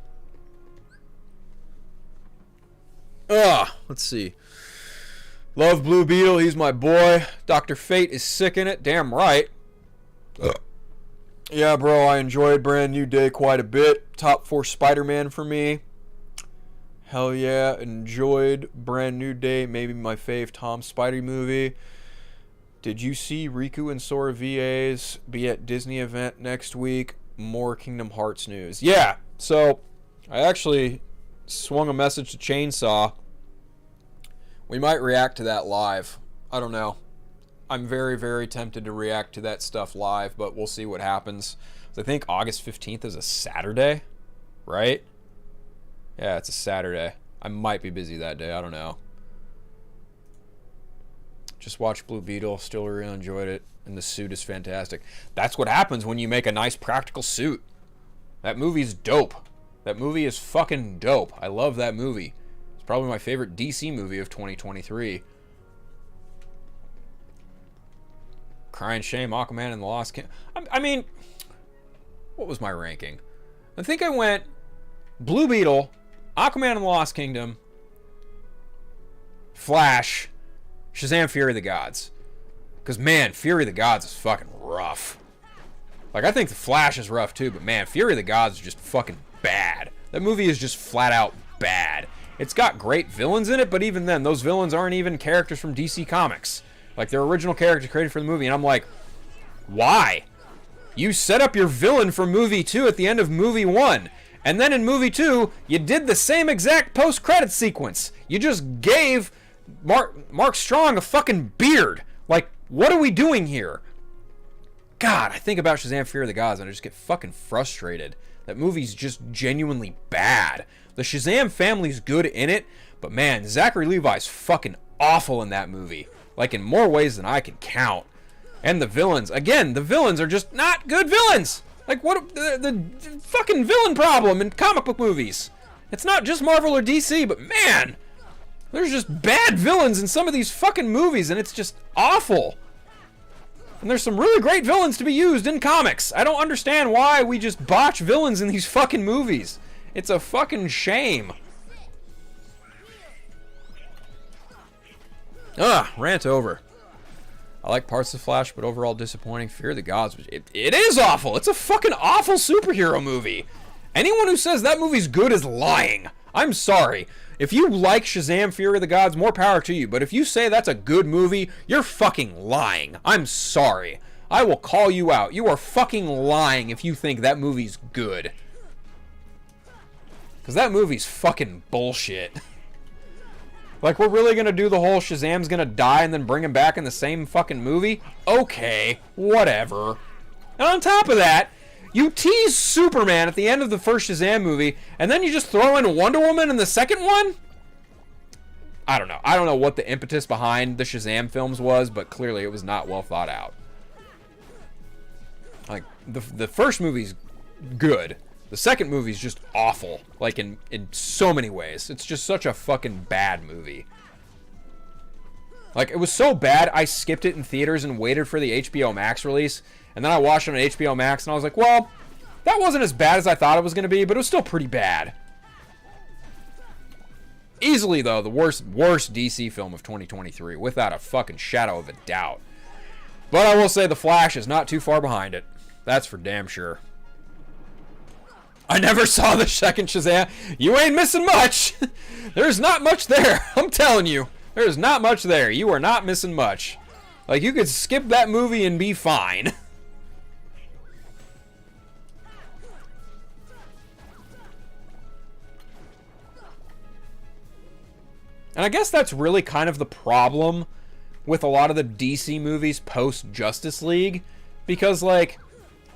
Let's see. Love Blue Beetle, he's my boy. Dr. Fate is sick in it, damn right. Yeah, bro, I enjoyed Brand New Day quite a bit. Top 4 Spider-Man for me. Hell yeah, enjoyed Brand New Day, maybe my fave Tom Spidey movie. Did you see Riku and Sora VAs be at Disney event next week? more Kingdom Hearts news. Yeah, so I actually swung a message to Chainsaw. We might react to that live. I don't know. I'm very, very tempted to react to that stuff live, but we'll see what happens. I think August 15th is a Saturday, right? Yeah, it's a Saturday. I might be busy that day. I don't know. Just watched Blue Beetle. Still really enjoyed it. And the suit is fantastic. That's what happens when you make a nice practical suit. That movie's dope. That movie is fucking dope. I love that movie. It's probably my favorite DC movie of 2023. Crying shame, Aquaman and the Lost Kingdom. I mean, what was my ranking? I think I went Blue Beetle, Aquaman and the Lost Kingdom, Flash, Shazam! Fury of the Gods. Because, man, Fury of the Gods is fucking rough. Like, I think the Flash is rough too, but man, Fury of the Gods is just fucking bad. That movie is just flat out bad. It's got great villains in it, but even then, those villains aren't even characters from DC Comics. Like, they're original characters created for the movie, and I'm like, why? You set up your villain for movie 2 at the end of movie 1. And then in movie 2, you did the same exact post-credit sequence. You just gave Mark Strong a fucking beard. Like, what are we doing here? God, I think about Shazam! Fury of the Gods and I just get fucking frustrated. That movie's just genuinely bad. The Shazam family's good in it, but man, Zachary Levi's fucking awful in that movie. Like, in more ways than I can count. And the villains, again, the villains are just not good villains. Like, what the fucking villain problem in comic book movies? It's not just Marvel or DC, but man, there's just bad villains in some of these fucking movies, and it's just awful. And there's some really great villains to be used in comics. I don't understand why we just botch villains in these fucking movies. It's a fucking shame. Rant over. I like parts of Flash, but overall disappointing. Fear of the Gods, it is awful. It's a fucking awful superhero movie. Anyone who says that movie's good is lying. I'm sorry. If you like Shazam! Fury of the Gods, more power to you. But if you say that's a good movie, you're fucking lying. I'm sorry. I will call you out. You are fucking lying if you think that movie's good. Because that movie's fucking bullshit. Like, we're really gonna do the whole Shazam's gonna die and then bring him back in the same fucking movie? Okay, whatever. And on top of that, you tease Superman at the end of the first Shazam movie, and then you just throw in Wonder Woman in the second one? I don't know. I don't know what the impetus behind the Shazam films was, but clearly it was not well thought out. Like, the first movie's good. The second movie's just awful. Like, in so many ways. It's just such a fucking bad movie. Like, it was so bad, I skipped it in theaters and waited for the HBO Max release. And then I watched it on HBO Max, and I was like, well, that wasn't as bad as I thought it was going to be, but it was still pretty bad. Easily, though, the worst DC film of 2023, without a fucking shadow of a doubt. But I will say The Flash is not too far behind it. That's for damn sure. I never saw the second Shazam. You ain't missing much. There's not much there. I'm telling you. There's not much there. You are not missing much. Like, you could skip that movie and be fine. And I guess that's really kind of the problem with a lot of the DC movies post-Justice League. Because, like,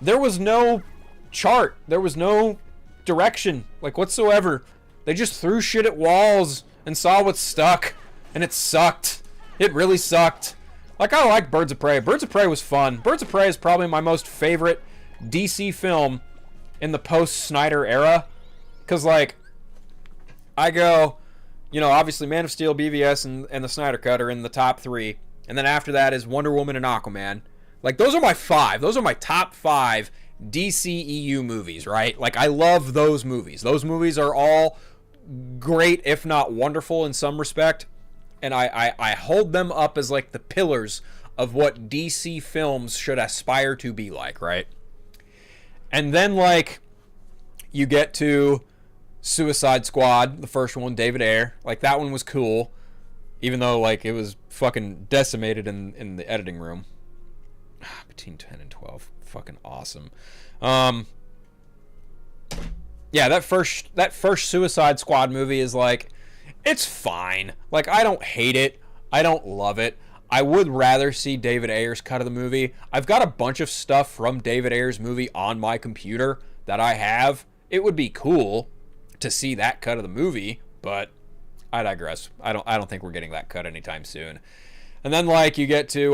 there was no chart. There was no direction, like, whatsoever. They just threw shit at walls and saw what stuck. And it sucked. It really sucked. Like, I like Birds of Prey. Birds of Prey was fun. Birds of Prey is probably my most favorite DC film in the post-Snyder era. Because, like, I go, you know, obviously Man of Steel, BVS, and the Snyder Cut are in the top 3. And then after that is Wonder Woman and Aquaman. Like, those are my 5. Those are my top 5 DCEU movies, right? Like, I love those movies. Those movies are all great, if not wonderful in some respect. And I hold them up as, like, the pillars of what DC films should aspire to be like, right? And then, like, you get to Suicide Squad, the first one, David Ayer. Like, that one was cool. Even though, like, it was fucking decimated in the editing room. Between 10 and 12. Fucking awesome. yeah, that first Suicide Squad movie is like, it's fine. Like, I don't hate it. I don't love it. I would rather see David Ayer's cut of the movie. I've got a bunch of stuff from David Ayer's movie on my computer that I have. It would be cool to see that cut of the movie, but I digress. I don't think we're getting that cut anytime soon. And then, like, you get to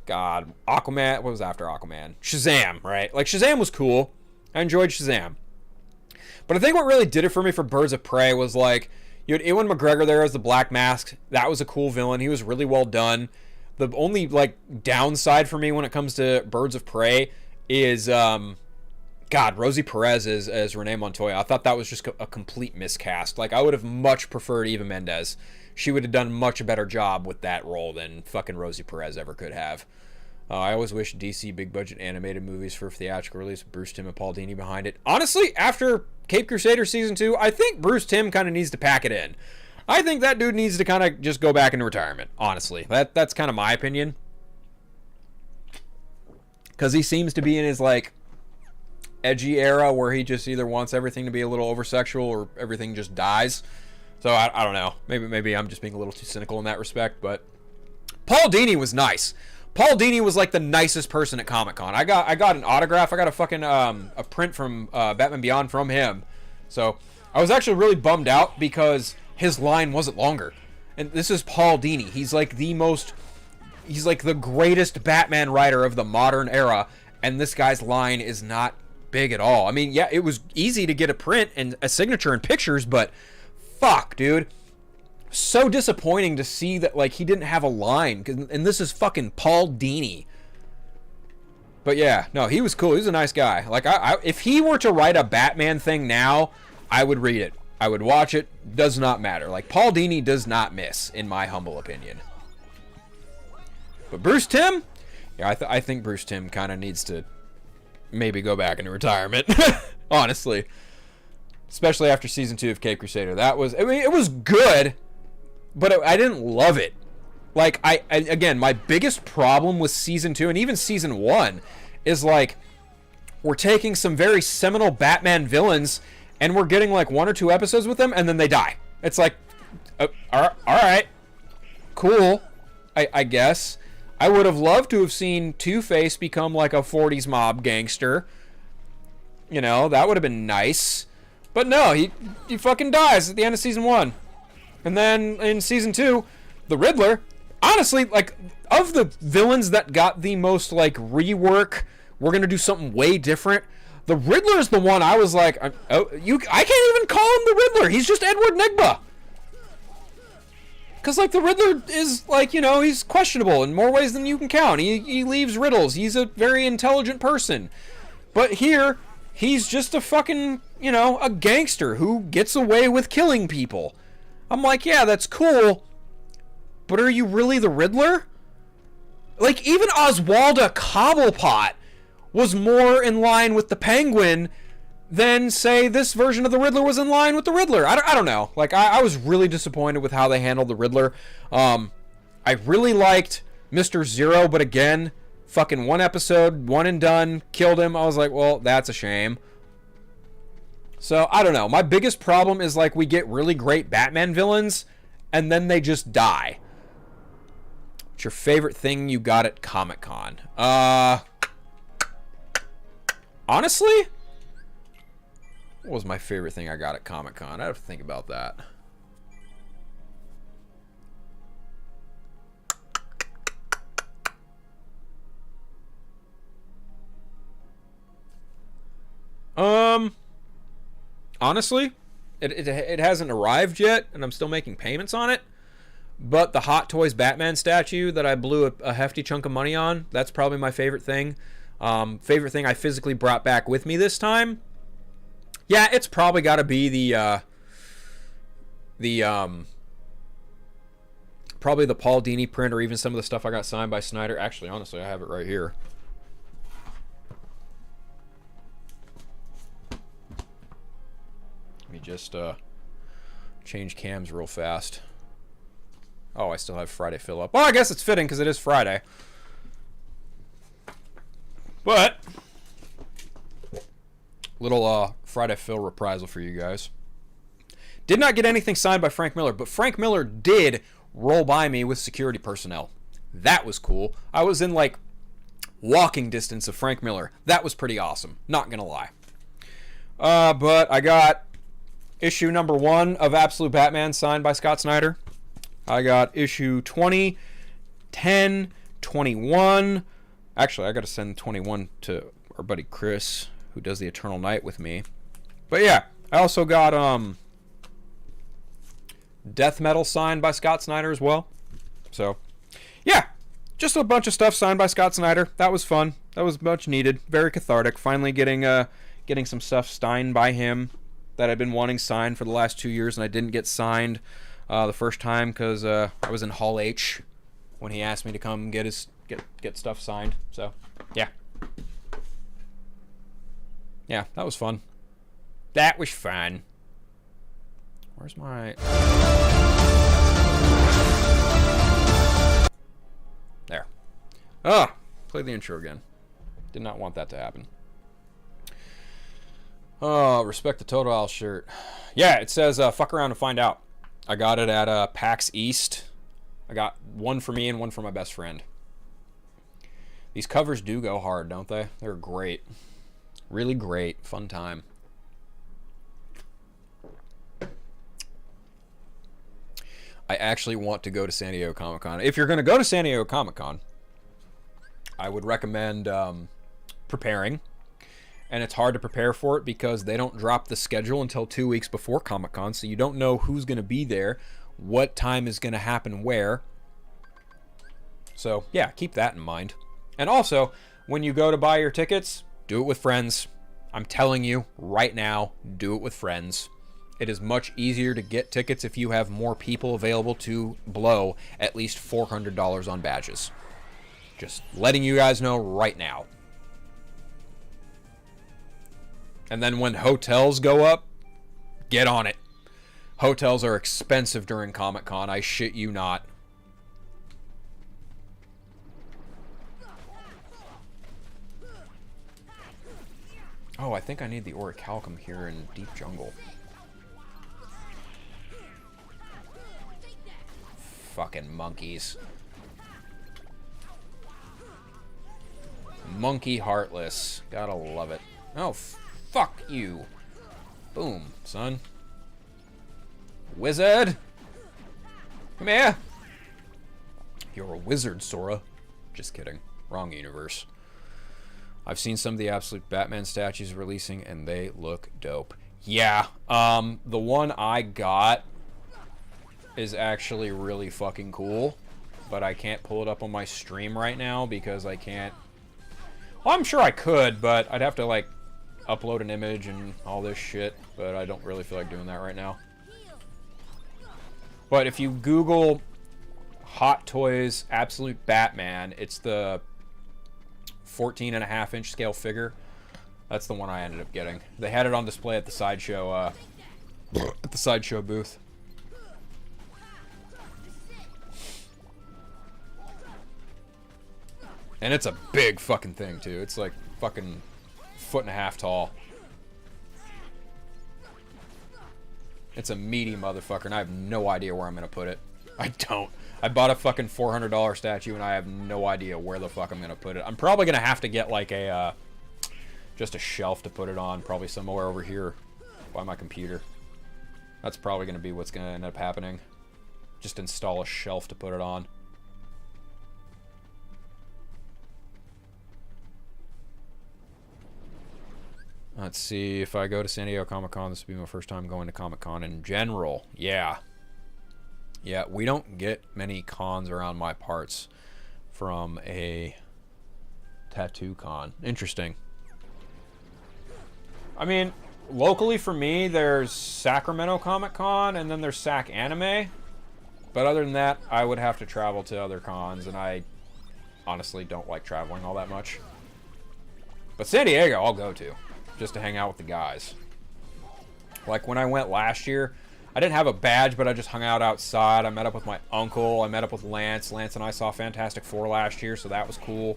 God, Aquaman. What was after Aquaman? Shazam, right? Like, Shazam was cool. I enjoyed Shazam. But I think what really did it for me for Birds of Prey was, like, you had Ewan McGregor there as the Black Mask. That was a cool villain. He was really well done. The only, like, downside for me when it comes to Birds of Prey is, God, Rosie Perez as Renee Montoya. I thought that was just a complete miscast. Like, I would have much preferred Eva Mendes. She would have done much better job with that role than fucking Rosie Perez ever could have. I always wish DC big-budget animated movies for theatrical release with Bruce Timm and Paul Dini behind it. Honestly, after Cape Crusader Season 2, I think Bruce Timm kind of needs to pack it in. I think that dude needs to kind of just go back into retirement, honestly. That's kind of my opinion. Because he seems to be in his, like, edgy era where he just either wants everything to be a little over-sexual or everything just dies. So, I don't know. Maybe I'm just being a little too cynical in that respect, but Paul Dini was nice. Paul Dini was like the nicest person at Comic-Con. I got an autograph. I got a fucking a print from Batman Beyond from him. So I was actually really bummed out because his line wasn't longer. And this is Paul Dini. He's like the greatest Batman writer of the modern era. And this guy's line is not big at all. I mean, yeah, it was easy to get a print and a signature and pictures, but fuck, dude. So disappointing to see that, like, he didn't have a line, and this is fucking Paul Dini. But yeah, no, he was cool. He was a nice guy. Like, if he were to write a Batman thing now, I would read it. I would watch it. Does not matter. Like, Paul Dini does not miss, in my humble opinion. But Bruce Timm? Yeah, I think Bruce Timm kind of needs to maybe go back into retirement. Honestly. Especially after Season 2 of Cape Crusader. That was, I mean, it was good, but I didn't love it. Like, again, my biggest problem with Season 2 and even Season 1 is, like, we're taking some very seminal Batman villains and we're getting, like, 1 or 2 episodes with them and then they die. It's like, all right, cool, I guess. I would have loved to have seen Two-Face become, like, a 40s mob gangster. You know, that would have been nice. But no, he fucking dies at the end of Season 1. And then in Season 2, the Riddler, honestly, like, of the villains that got the most, like, rework, we're going to do something way different, the Riddler is the one I was like, I can't even call him the Riddler. He's just Edward Nygma. Because, like, the Riddler is, like, you know, he's questionable in more ways than you can count. He leaves riddles. He's a very intelligent person. But here, he's just a fucking, you know, a gangster who gets away with killing people. I'm like, yeah, that's cool. But are you really the Riddler? Like, even Oswalda Cobblepot was more in line with the Penguin than, say, this version of the Riddler was in line with the Riddler. I don't know. Like, I was really disappointed with how they handled the Riddler. I really liked Mr. Zero, but again, fucking 1 episode, 1 and done, killed him. I was like, well, that's a shame. So, I don't know. My biggest problem is, like, we get really great Batman villains, and then they just die. What's your favorite thing you got at Comic-Con? Honestly? What was my favorite thing I got at Comic-Con? I have to think about that. Honestly, it hasn't arrived yet, and I'm still making payments on it. But the Hot Toys Batman statue that I blew a hefty chunk of money on, that's probably my favorite thing. Favorite thing I physically brought back with me this time? Yeah, it's probably got to be probably the Paul Dini print, or even some of the stuff I got signed by Snyder. Actually, honestly, I have it right here. Let me just change cams real fast. Oh, I still have Friday fill up. Well, I guess it's fitting because it is Friday. But Little Friday Phil reprisal for you guys. Did not get anything signed by Frank Miller, but Frank Miller did roll by me with security personnel. That was cool. I was in like walking distance of Frank Miller. That was pretty awesome. Not gonna lie. But I got issue number 1 of Absolute Batman signed by Scott Snyder. I got issue 20, 10, 21. Actually, I got to send 21 to our buddy Chris, who does the Eternal Night with me. But yeah, I also got Death Metal signed by Scott Snyder as well. So, yeah, just a bunch of stuff signed by Scott Snyder. That was fun. That was much needed. Very cathartic. Finally getting some stuff signed by him that I've been wanting signed for the last 2 years, and I didn't get signed the first time because I was in Hall H when he asked me to come get stuff signed. So, yeah. Yeah, that was fun. That was fun. Where's my... There. Ah! Play the intro again. Did not want that to happen. Oh, respect the Total Owl shirt. Yeah, it says fuck around and find out. I got it at PAX East. I got one for me and one for my best friend. These covers do go hard, don't they? They're great. Really great. Fun time. I actually want to go to San Diego Comic-Con. If you're going to go to San Diego Comic-Con, I would recommend preparing. And it's hard to prepare for it because they don't drop the schedule until 2 weeks before Comic-Con, so you don't know who's going to be there, what time is going to happen where. So, yeah, keep that in mind. And also, when you go to buy your tickets, do it with friends. I'm telling you, right now, do it with friends. It is much easier to get tickets if you have more people available to blow at least $400 on badges. Just letting you guys know right now. And then when hotels go up, get on it. Hotels are expensive during Comic-Con, I shit you not. Oh, I think I need the Orichalcum here in Deep Jungle. Fucking monkeys. Monkey Heartless. Gotta love it. Oh, fuck you. Boom, son. Wizard! Come here! You're a wizard, Sora. Just kidding. Wrong universe. I've seen some of the Absolute Batman statues releasing, and they look dope. Yeah, the one I got is actually really fucking cool, but I can't pull it up on my stream right now because I can't... Well, I'm sure I could, but I'd have to, like, upload an image and all this shit, but I don't really feel like doing that right now. But if you Google Hot Toys Absolute Batman, it's the 14.5-inch scale figure. That's the one I ended up getting. They had it on display at the Sideshow, booth. And it's a big fucking thing, too. It's like fucking 1.5 feet tall. It's a meaty motherfucker, and I have no idea where I'm gonna put it. I don't. I bought a fucking $400 statue, and I have no idea where the fuck I'm gonna put it. I'm probably gonna have to get like a, just a shelf to put it on, probably somewhere over here by my computer. That's probably gonna be what's gonna end up happening. Just install a shelf to put it on. Let's see, if I go to San Diego Comic-Con, this will be my first time going to Comic-Con in general. Yeah. Yeah, we don't get many cons around my parts from a tattoo con. Interesting. I mean, locally for me, there's Sacramento Comic-Con, and then there's Sac Anime. But other than that, I would have to travel to other cons, and I honestly don't like traveling all that much. But San Diego, I'll go to. Just to hang out with the guys. Like when I went last year, I didn't have a badge, but I just hung out outside. I met up with my uncle. I met up with Lance. Lance and I saw Fantastic Four last year, so that was cool.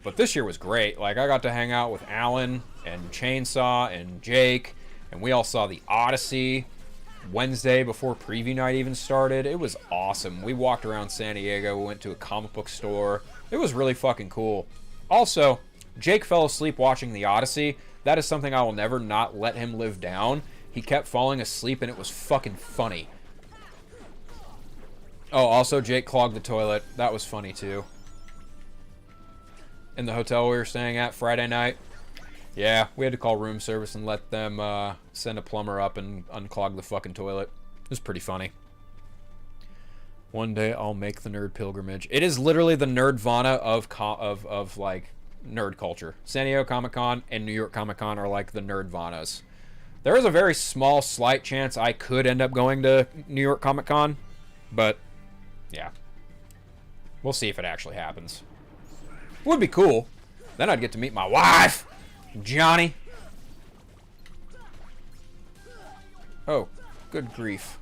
But this year was great. Like, I got to hang out with Alan and Chainsaw and Jake, and we all saw The Odyssey Wednesday before preview night even started. It was awesome. We walked around San Diego. We went to a comic book store. It was really fucking cool. Also, Jake fell asleep watching The Odyssey. That is something I will never not let him live down. He kept falling asleep, and it was fucking funny. Oh, also, Jake clogged the toilet. That was funny, too. In the hotel we were staying at Friday night. Yeah, we had to call room service and let them send a plumber up and unclog the fucking toilet. It was pretty funny. One day I'll make the nerd pilgrimage. It is literally the nerdvana of like nerd culture. San Diego Comic-Con and New York Comic-Con are like the nerdvanas. There is a very small, slight chance I could end up going to New York Comic-Con, but yeah, we'll see if it actually happens. Would be cool. Then I'd get to meet my wife, Johnny. Oh, good grief.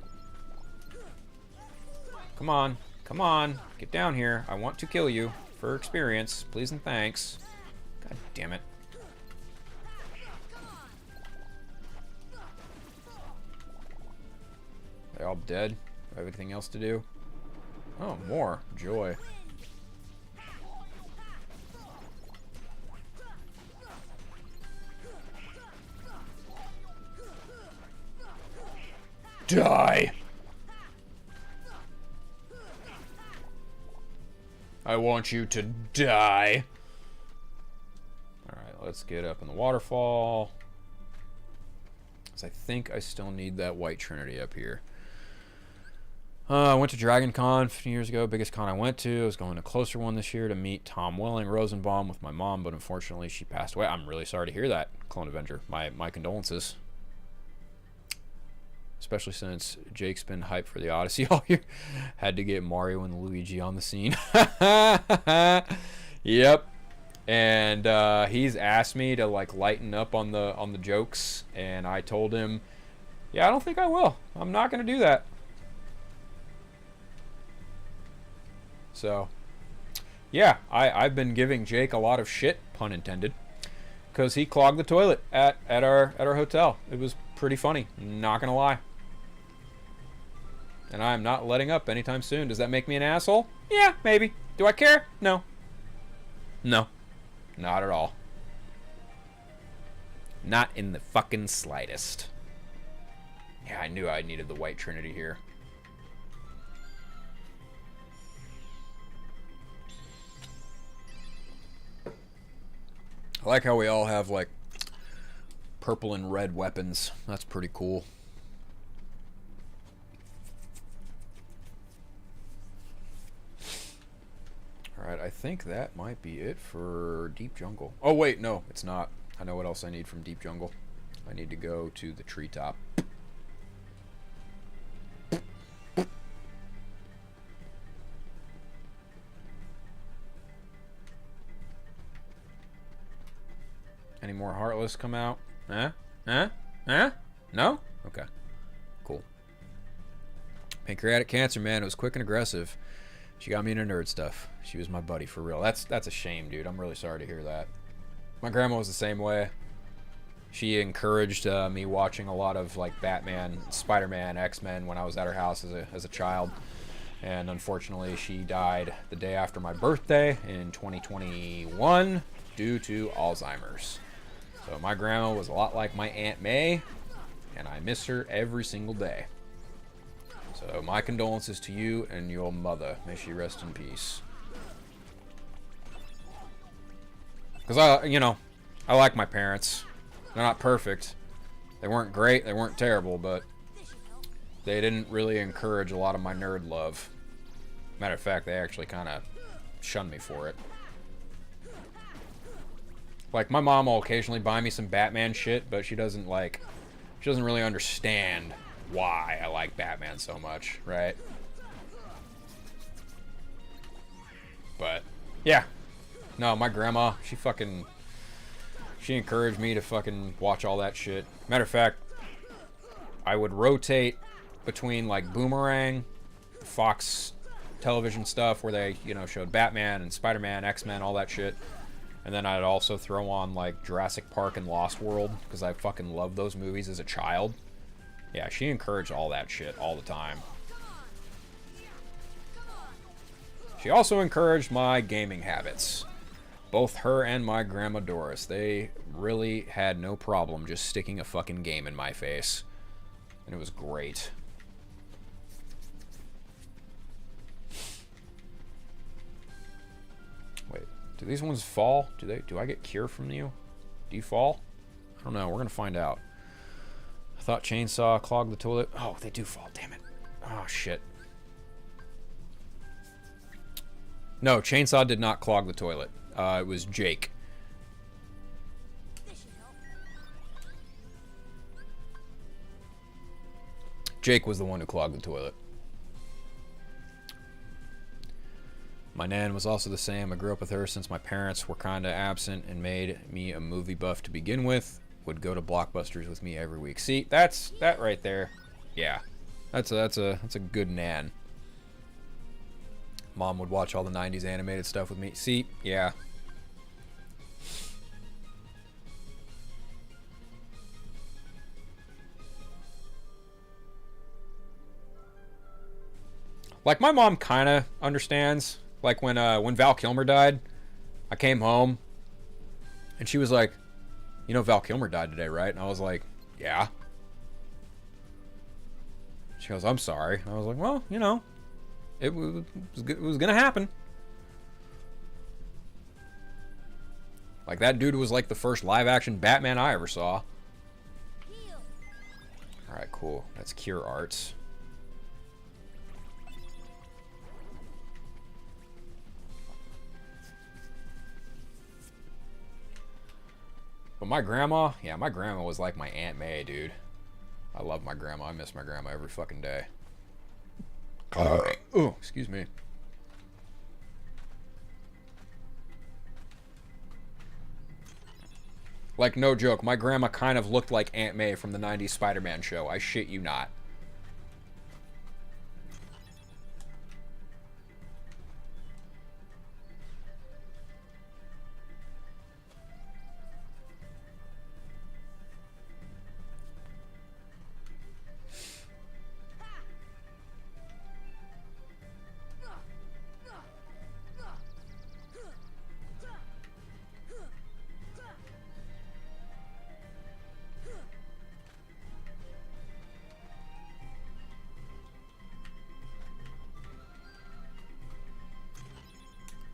Come on. Come on. Get down here. I want to kill you for experience. Please and thanks. God damn it. They all dead? I have anything else to do? Oh, more. Joy. Die! I want you to die. Alright, let's get up in the waterfall. Because I think I still need that White Trinity up here. I went to Dragon Con 15 years ago, biggest con I went to. I was going to a closer one this year to meet Tom Welling Rosenbaum with my mom, but unfortunately she passed away. I'm really sorry to hear that, Clone Avenger. My condolences. Especially since Jake's been hyped for the Odyssey all year. Had to get Mario and Luigi on the scene. Yep. And he's asked me to like lighten up on the jokes, and I told him, yeah, I don't think I will. I'm not gonna do that. So yeah, I've been giving Jake a lot of shit, pun intended, because he clogged the toilet at our hotel. It was pretty funny, not gonna lie. And I'm not letting up anytime soon. Does that make me an asshole? Yeah, maybe. Do I care? No. No. Not at all. Not in the fucking slightest. Yeah, I knew I needed the White Trinity here. I like how we all have, like, purple and red weapons. That's pretty cool. Alright, I think that might be it for Deep Jungle. Oh, wait, no, it's not. I know what else I need from Deep Jungle. I need to go to the treetop. Any more Heartless come out? Huh? Huh? Huh? No? Okay. Cool. Pancreatic cancer, man. It was quick and aggressive. She got me into nerd stuff. She was my buddy for real. That's a shame, dude. I'm really sorry to hear that. My grandma was the same way. She encouraged me watching a lot of like Batman, Spider-Man, X-Men when I was at her house as a child. And unfortunately, she died the day after my birthday in 2021 due to Alzheimer's. So my grandma was a lot like my Aunt May, and I miss her every single day. So my condolences to you and your mother. May she rest in peace. Because I like my parents. They're not perfect. They weren't great, they weren't terrible, but they didn't really encourage a lot of my nerd love. Matter of fact, they actually kind of shunned me for it. Like, my mom will occasionally buy me some Batman shit, but she doesn't really understand why I like Batman so much, right? But yeah, no, my grandma, she encouraged me to fucking watch all that shit. Matter of fact, I would rotate between like Boomerang, Fox television stuff where they, showed Batman and Spider-Man, X-Men, all that shit, And then I'd also throw on, like, Jurassic Park and Lost World, because I fucking loved those movies as a child. Yeah, she encouraged all that shit all the time. She also encouraged my gaming habits. Both her and my grandma Doris. They really had no problem just sticking a fucking game in my face. And it was great. Wait, do these ones fall? Do I get cure from you? Do you fall? I don't know, we're gonna find out. I thought chainsaw clogged the toilet. Oh, they do fall, damn it. Oh shit. No, chainsaw did not clog the toilet. It was Jake. Jake was the one who clogged the toilet. My nan was also the same. I grew up with her since my parents were kind of absent and made me a movie buff to begin with. Would go to Blockbusters with me every week. See, that right there. Yeah. That's a good nan. Mom would watch all the 90s animated stuff with me. See, yeah. Like, my mom kind of understands. Like, when Val Kilmer died, I came home, and she was like, you know Val Kilmer died today, right? And I was like, yeah. She goes, I'm sorry. And I was like, well, you know, it was going to happen. Like, that dude was like the first live-action Batman I ever saw. Alright, cool. That's Cure Arts. But my grandma, yeah, my grandma was like my Aunt May, dude. I love my grandma. I miss my grandma every fucking day. Oh, excuse me. Like, no joke, my grandma kind of looked like Aunt May from the 90s Spider-Man show. I shit you not.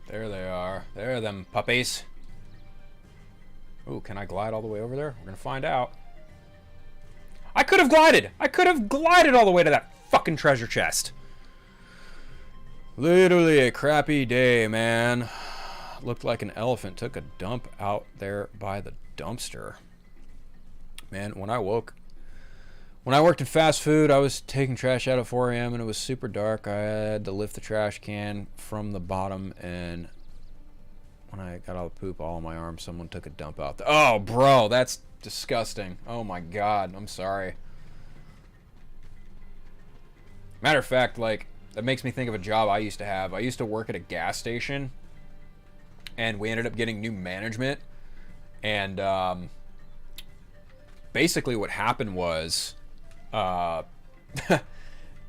There they are. There are them puppies. Ooh, can I glide all the way over there? We're gonna find out. I could have glided! I could have glided all the way to that fucking treasure chest. Literally a crappy day, man. Looked like an elephant took a dump out there by the dumpster. Man, when I worked in fast food, I was taking trash out at 4 a.m. and it was super dark. I had to lift the trash can from the bottom, and when I got all the poop all on my arm, someone took a dump out there. Oh, bro, that's disgusting. Oh my god, I'm sorry. Matter of fact, like, that makes me think of a job I used to have. I used to work at a gas station, and we ended up getting new management, and basically what happened was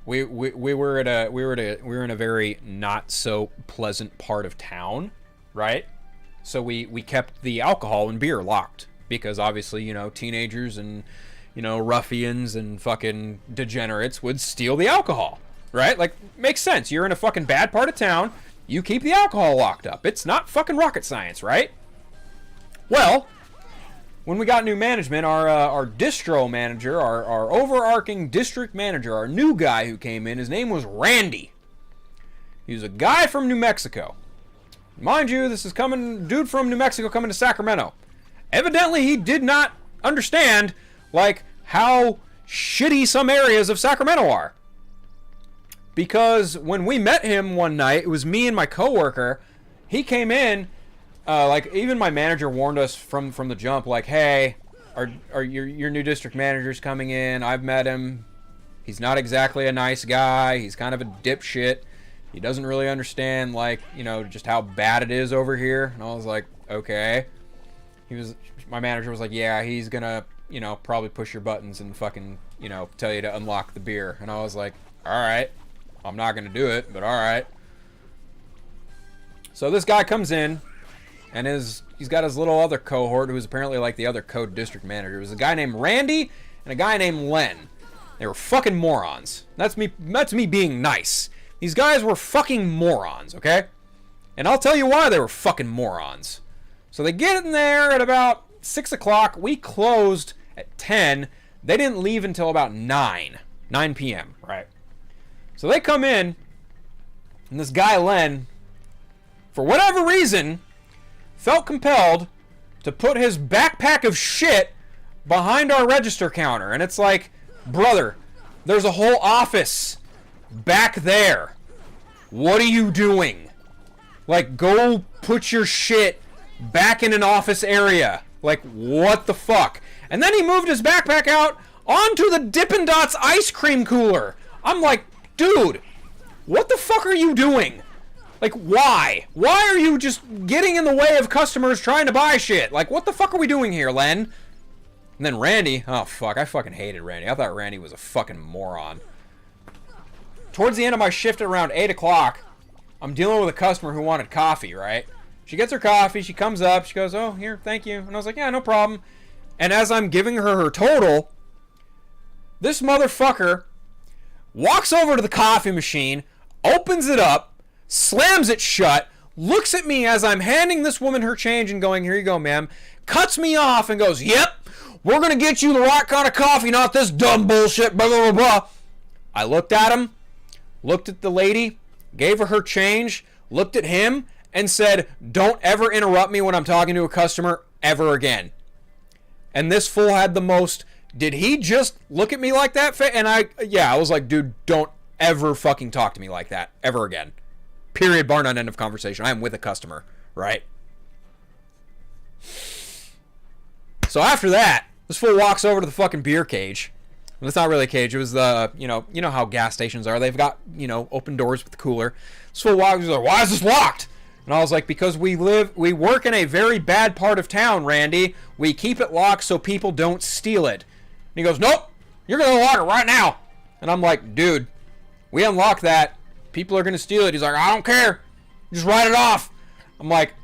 we were in a very not so pleasant part of town, right? So we kept the alcohol and beer locked because obviously, you know, teenagers and, you know, ruffians and fucking degenerates would steal the alcohol, right? Like, makes sense. You're in a fucking bad part of town, you keep the alcohol locked up. It's not fucking rocket science, right? Well, when we got new management, our distro manager, our overarching district manager, our new guy who came in, his name was Randy. He was a guy from New Mexico. Mind you, this is dude from New Mexico coming to Sacramento. Evidently, he did not understand, like, how shitty some areas of Sacramento are. Because when we met him one night, it was me and my coworker, he came in, like, even my manager warned us from the jump, like, hey, your new district manager's coming in. I've met him. He's not exactly a nice guy. He's kind of a dipshit. He doesn't really understand, like, you know, just how bad it is over here. And I was like, okay. My manager was like, yeah, he's gonna, probably push your buttons and fucking, tell you to unlock the beer. And I was like, alright. I'm not gonna do it, but alright. So this guy comes in, and he's got his little other cohort, who's apparently like the other code district manager. It was a guy named Randy and a guy named Len. They were fucking morons. That's me being nice. These guys were fucking morons, okay? And I'll tell you why they were fucking morons. So they get in there at about 6 o'clock. We closed at 10. They didn't leave until about 9 p.m., right? So they come in, and this guy, Len, for whatever reason, felt compelled to put his backpack of shit behind our register counter. And it's like, brother, there's a whole office back there. What are you doing? Like, go put your shit back in an office area. Like, what the fuck? And then he moved his backpack out onto the Dippin' Dots ice cream cooler. I'm like, dude, what the fuck are you doing? Like, why? Why are you just getting in the way of customers trying to buy shit? Like, what the fuck are we doing here, Len? And then Randy, oh fuck, I fucking hated Randy. I thought Randy was a fucking moron. Towards the end of my shift at around 8 o'clock, I'm dealing with a customer who wanted coffee, right? She gets her coffee, she comes up, she goes, oh, here, thank you. And I was like, yeah, no problem. And as I'm giving her her total, this motherfucker walks over to the coffee machine, opens it up, slams it shut, looks at me as I'm handing this woman her change and going, here you go, ma'am, cuts me off and goes, yep, we're going to get you the right kind of coffee, not this dumb bullshit, blah, blah, blah, blah. I looked at him, looked at the lady, gave her her change, looked at him, and said, don't ever interrupt me when I'm talking to a customer ever again. And this fool had the most, did he just look at me like that? And I was like, dude, don't ever fucking talk to me like that ever again. Period, bar none, end of conversation. I am with a customer, right? So after that, this fool walks over to the fucking beer cage. And it's not really a cage. It was the, you know how gas stations are. They've got, open doors with the cooler. This fool walks over, why is this locked? And I was like, because we work in a very bad part of town, Randy. We keep it locked so people don't steal it. And he goes, nope, you're going to unlock it right now. And I'm like, dude, we unlock that. People are going to steal it. He's like, I don't care. Just write it off. I'm like,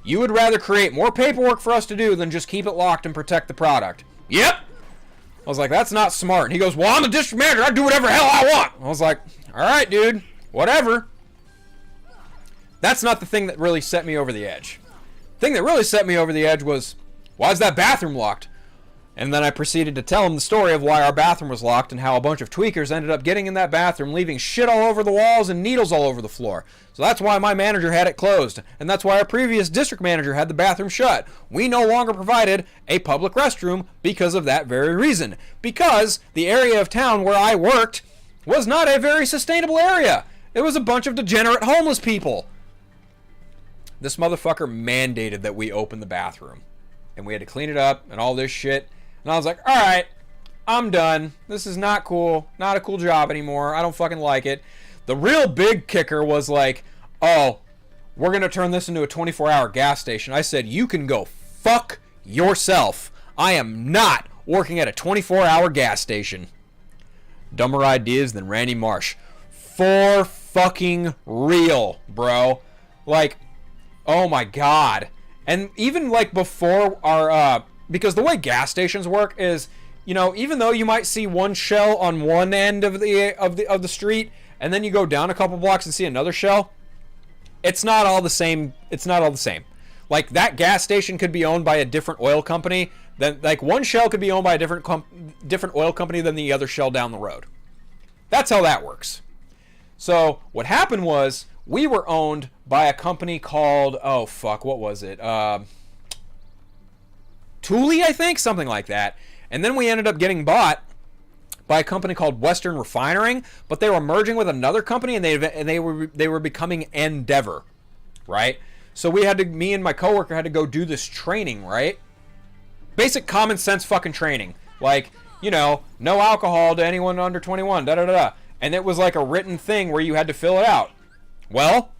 you would rather create more paperwork for us to do than just keep it locked and protect the product. Yep. I was like, that's not smart. And he goes, well, I'm the district manager. I do whatever hell I want. I was like, all right, dude, whatever. That's not the thing that really set me over the edge. The thing that really set me over the edge was, why is that bathroom locked? And then I proceeded to tell him the story of why our bathroom was locked and how a bunch of tweakers ended up getting in that bathroom, leaving shit all over the walls and needles all over the floor. So that's why my manager had it closed. And that's why our previous district manager had the bathroom shut. We no longer provided a public restroom because of that very reason. Because the area of town where I worked was not a very sustainable area. It was a bunch of degenerate homeless people. This motherfucker mandated that we open the bathroom. And we had to clean it up and all this shit. And I was like, alright, I'm done. This is not cool. Not a cool job anymore. I don't fucking like it. The real big kicker was like, oh, we're going to turn this into a 24-hour gas station. I said, you can go fuck yourself. I am not working at a 24-hour gas station. Dumber ideas than Randy Marsh. For fucking real, bro. Like, oh my god. And even like before our because the way gas stations work is, even though you might see one shell on one end of the street and then you go down a couple blocks and see another shell, it's not all the same. It's not all the same. Like, that gas station could be owned by a different oil company. Then like one shell could be owned by a different oil company than the other shell down the road. That's how that works. So what happened was, we were owned by a company called, oh fuck, what was it? Thule, I think, something like that. And then we ended up getting bought by a company called Western Refining, but they were merging with another company, and they were becoming Endeavor, right? So me and my coworker had to go do this training, right? Basic common sense fucking training, like, no alcohol to anyone under 21, da da da da. And it was like a written thing where you had to fill it out. Well,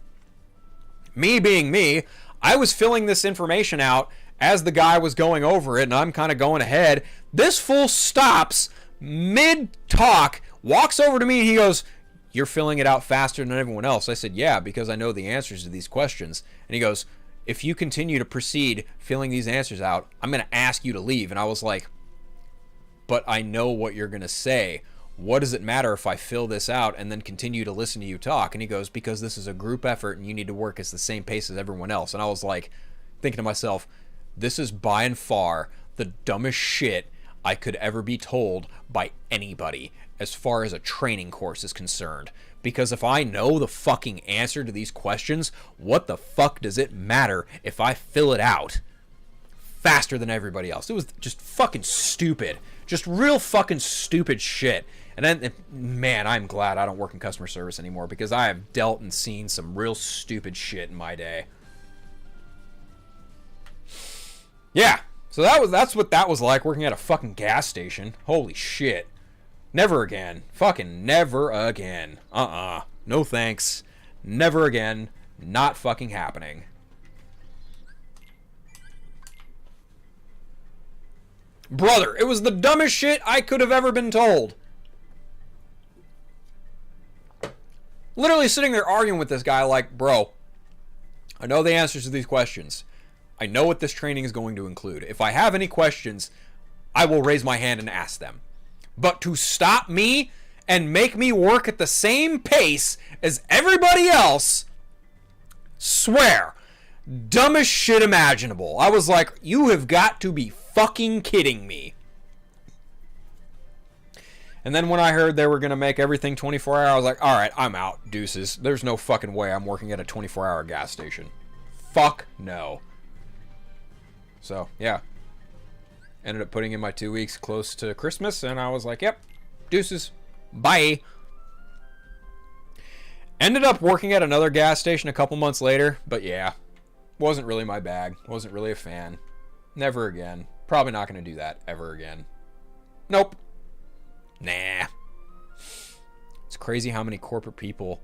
me being me, I was filling this information out as the guy was going over it, and I'm kind of going ahead. This fool stops mid-talk, walks over to me, and he goes, "You're filling it out faster than everyone else." I said, "Yeah, because I know the answers to these questions." And he goes, "If you continue to proceed filling these answers out, I'm going to ask you to leave." And I was like, "But I know what you're going to say. What does it matter if I fill this out and then continue to listen to you talk?" And he goes, "Because this is a group effort and you need to work at the same pace as everyone else." And I was like, thinking to myself, this is by and far the dumbest shit I could ever be told by anybody as far as a training course is concerned. Because if I know the fucking answer to these questions, what the fuck does it matter if I fill it out faster than everybody else? It was just fucking stupid. Just real fucking stupid shit. And then, man, I'm glad I don't work in customer service anymore, because I have dealt and seen some real stupid shit in my day. Yeah, so that's what that was like, working at a fucking gas station. Holy shit. Never again. Fucking never again. No thanks. Never again. Not fucking happening. Brother, it was the dumbest shit I could have ever been told. Literally sitting there arguing with this guy like, "Bro, I know the answers to these questions. I know what this training is going to include. If I have any questions, I will raise my hand and ask them. But to stop me and make me work at the same pace as everybody else, swear, dumbest shit imaginable." I was like, you have got to be fucking kidding me. And then when I heard they were going to make everything 24 hours, I was like, all right, I'm out. Deuces. There's no fucking way I'm working at a 24-hour gas station. Fuck no. So, yeah. Ended up putting in my 2 weeks close to Christmas, and I was like, yep, deuces. Bye. Ended up working at another gas station a couple months later, but yeah, wasn't really my bag. Wasn't really a fan. Never again. Probably not going to do that ever again. Nope. Nah. It's crazy how many corporate people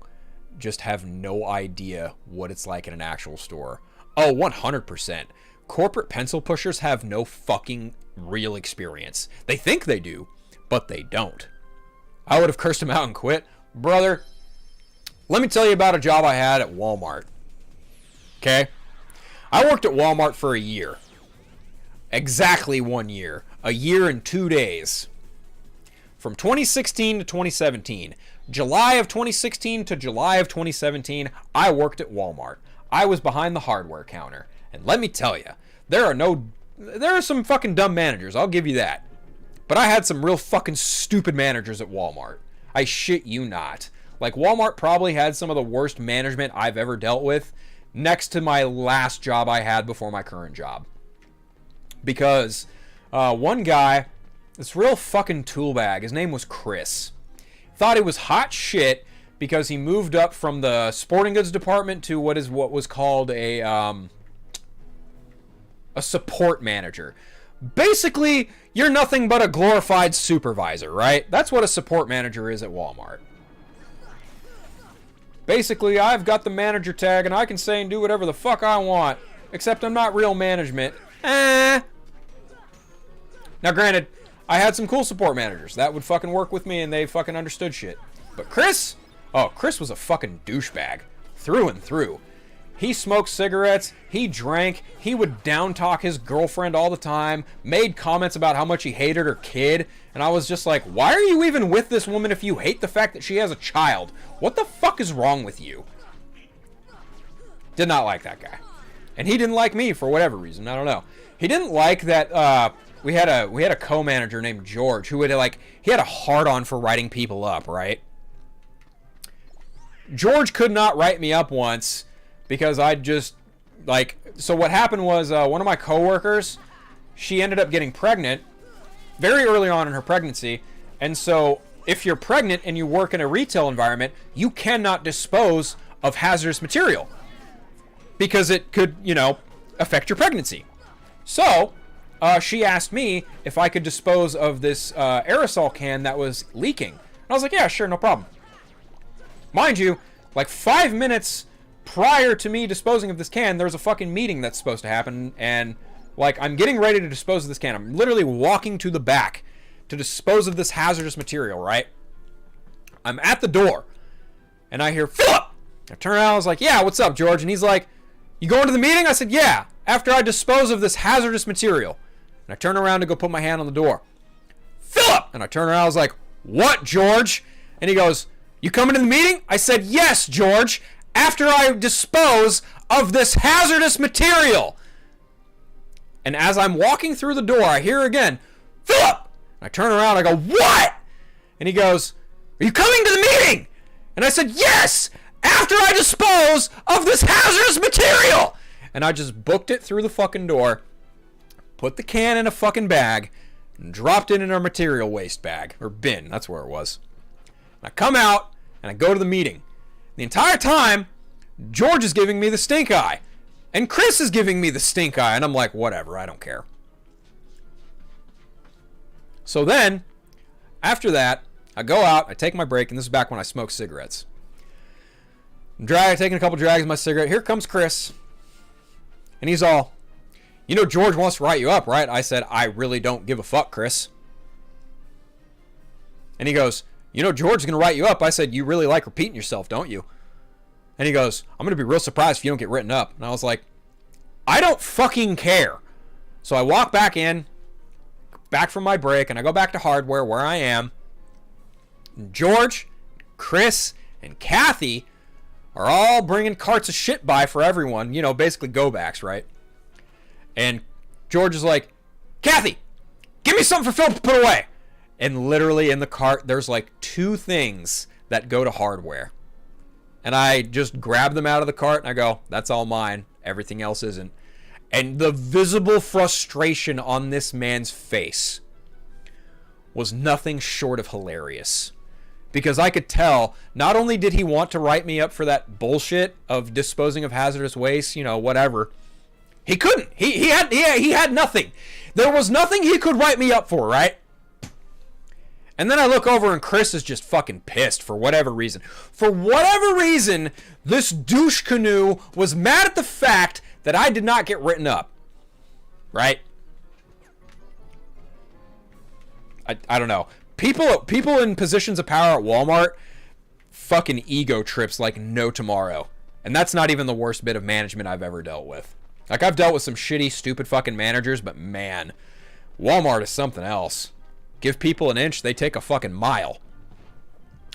just have no idea what it's like in an actual store. Oh, 100%. Corporate pencil pushers have no fucking real experience. They think they do, but they don't. I would have cursed them out and quit. Brother, let me tell you about a job I had at Walmart. Okay? I worked at Walmart for a year. Exactly 1 year. A year and 2 days. From 2016 to 2017. July of 2016 to July of 2017, I worked at Walmart. I was behind the hardware counter. And let me tell you, there are some fucking dumb managers, I'll give you that. But I had some real fucking stupid managers at Walmart. I shit you not. Like, Walmart probably had some of the worst management I've ever dealt with, next to my last job I had before my current job. Because one guy, this real fucking tool bag, his name was Chris, thought he was hot shit because he moved up from the sporting goods department to what was called a support manager. Basically, you're nothing but a glorified supervisor, right? That's what a support manager is at Walmart. Basically, I've got the manager tag and I can say and do whatever the fuck I want, except I'm not real management. Now granted, I had some cool support managers that would fucking work with me and they fucking understood shit. But Chris? Oh, Chris was a fucking douchebag. Through and through. He smoked cigarettes, he drank, he would down talk his girlfriend all the time, made comments about how much he hated her kid, and I was just like, why are you even with this woman if you hate the fact that she has a child? What the fuck is wrong with you? Did not like that guy. And he didn't like me for whatever reason, I don't know. He didn't like that we had a co-manager named George who would he had a hard-on for writing people up, right? George could not write me up once because I just, so what happened was one of my coworkers, she ended up getting pregnant very early on in her pregnancy. And so if you're pregnant and you work in a retail environment, you cannot dispose of hazardous material because it could, affect your pregnancy. So she asked me if I could dispose of this aerosol can that was leaking. And I was like, yeah, sure, no problem. Mind you, 5 minutes prior to me disposing of this can, there's a fucking meeting that's supposed to happen, and like I'm getting ready to dispose of this can. I'm literally walking to the back to dispose of this hazardous material, right? I'm at the door, and I hear, Philip! I turn around, I was like, yeah, what's up, George? And he's like, you going to the meeting? I said, yeah, after I dispose of this hazardous material. And I turn around to go put my hand on the door. Philip! And I turn around, I was like, what, George? And he goes, you coming to the meeting? I said, yes, George, after I dispose of this hazardous material. And as I'm walking through the door, I hear again, Philip! And I turn around, I go, what? And he goes, are you coming to the meeting? And I said, yes, after I dispose of this hazardous material. And I just booked it through the fucking door, put the can in a fucking bag, and dropped it in our material waste bag, or bin, that's where it was. And I come out, and I go to the meeting. The entire time, George is giving me the stink eye. And Chris is giving me the stink eye, and I'm like, whatever, I don't care. So then, after that, I go out, I take my break, and this is back when I smoked cigarettes. I'm taking a couple drags of my cigarette. Here comes Chris. And he's all, you know George wants to write you up, right? I said, I really don't give a fuck, Chris. And he goes, you know George's going to write you up. I said, you really like repeating yourself, don't you? And he goes, I'm going to be real surprised if you don't get written up. And I was like, I don't fucking care. So I walk back in, back from my break, and I go back to hardware where I am. George, Chris, and Kathy are all bringing carts of shit by for everyone. You know, basically go-backs, right? And George is like, Kathy, give me something for Phil to put away. And literally in the cart, there's like 2 things that go to hardware. And I just grab them out of the cart and I go, that's all mine. Everything else isn't. And the visible frustration on this man's face was nothing short of hilarious. Because I could tell, not only did he want to write me up for that bullshit of disposing of hazardous waste, you know, whatever. He couldn't. He had nothing. There was nothing he could write me up for, right? And then I look over and Chris is just fucking pissed for whatever reason. For whatever reason, this douche canoe was mad at the fact that I did not get written up. Right? I don't know. People in positions of power at Walmart fucking ego trips like no tomorrow. And that's not even the worst bit of management I've ever dealt with. Like, I've dealt with some shitty, stupid fucking managers, but man, Walmart is something else. Give people an inch, they take a fucking mile.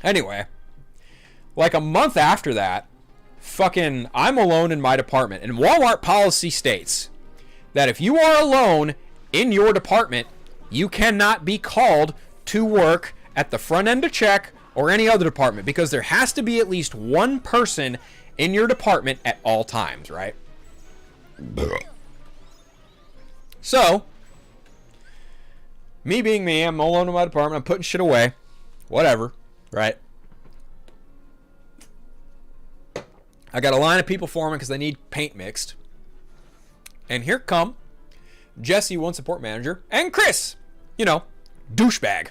Anyway, like a month after that, fucking I'm alone in my department. And Walmart policy states that if you are alone in your department, you cannot be called to work at the front end to check or any other department, because there has to be at least one person in your department at all times, right? So, me being me, I'm alone in my department, I'm putting shit away, whatever, right? I got a line of people forming because they need paint mixed. And here come Jesse, one support manager, and Chris, you know, douchebag.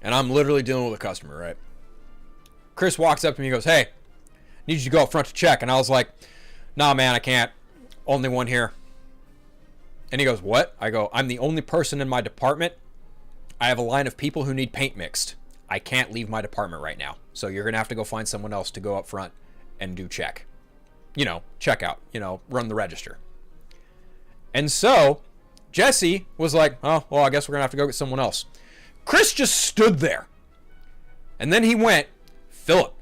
And I'm literally dealing with a customer, right? Chris walks up to me and goes, hey, need you to go up front to check. And I was like, nah, man, I can't. Only one here. And he goes, what? I go, I'm the only person in my department. I have a line of people who need paint mixed. I can't leave my department right now. So you're going to have to go find someone else to go up front and do check. You know, check out, you know, run the register. And so Jesse was like, oh, well, I guess we're going to have to go get someone else. Chris just stood there. And then he went, Philip,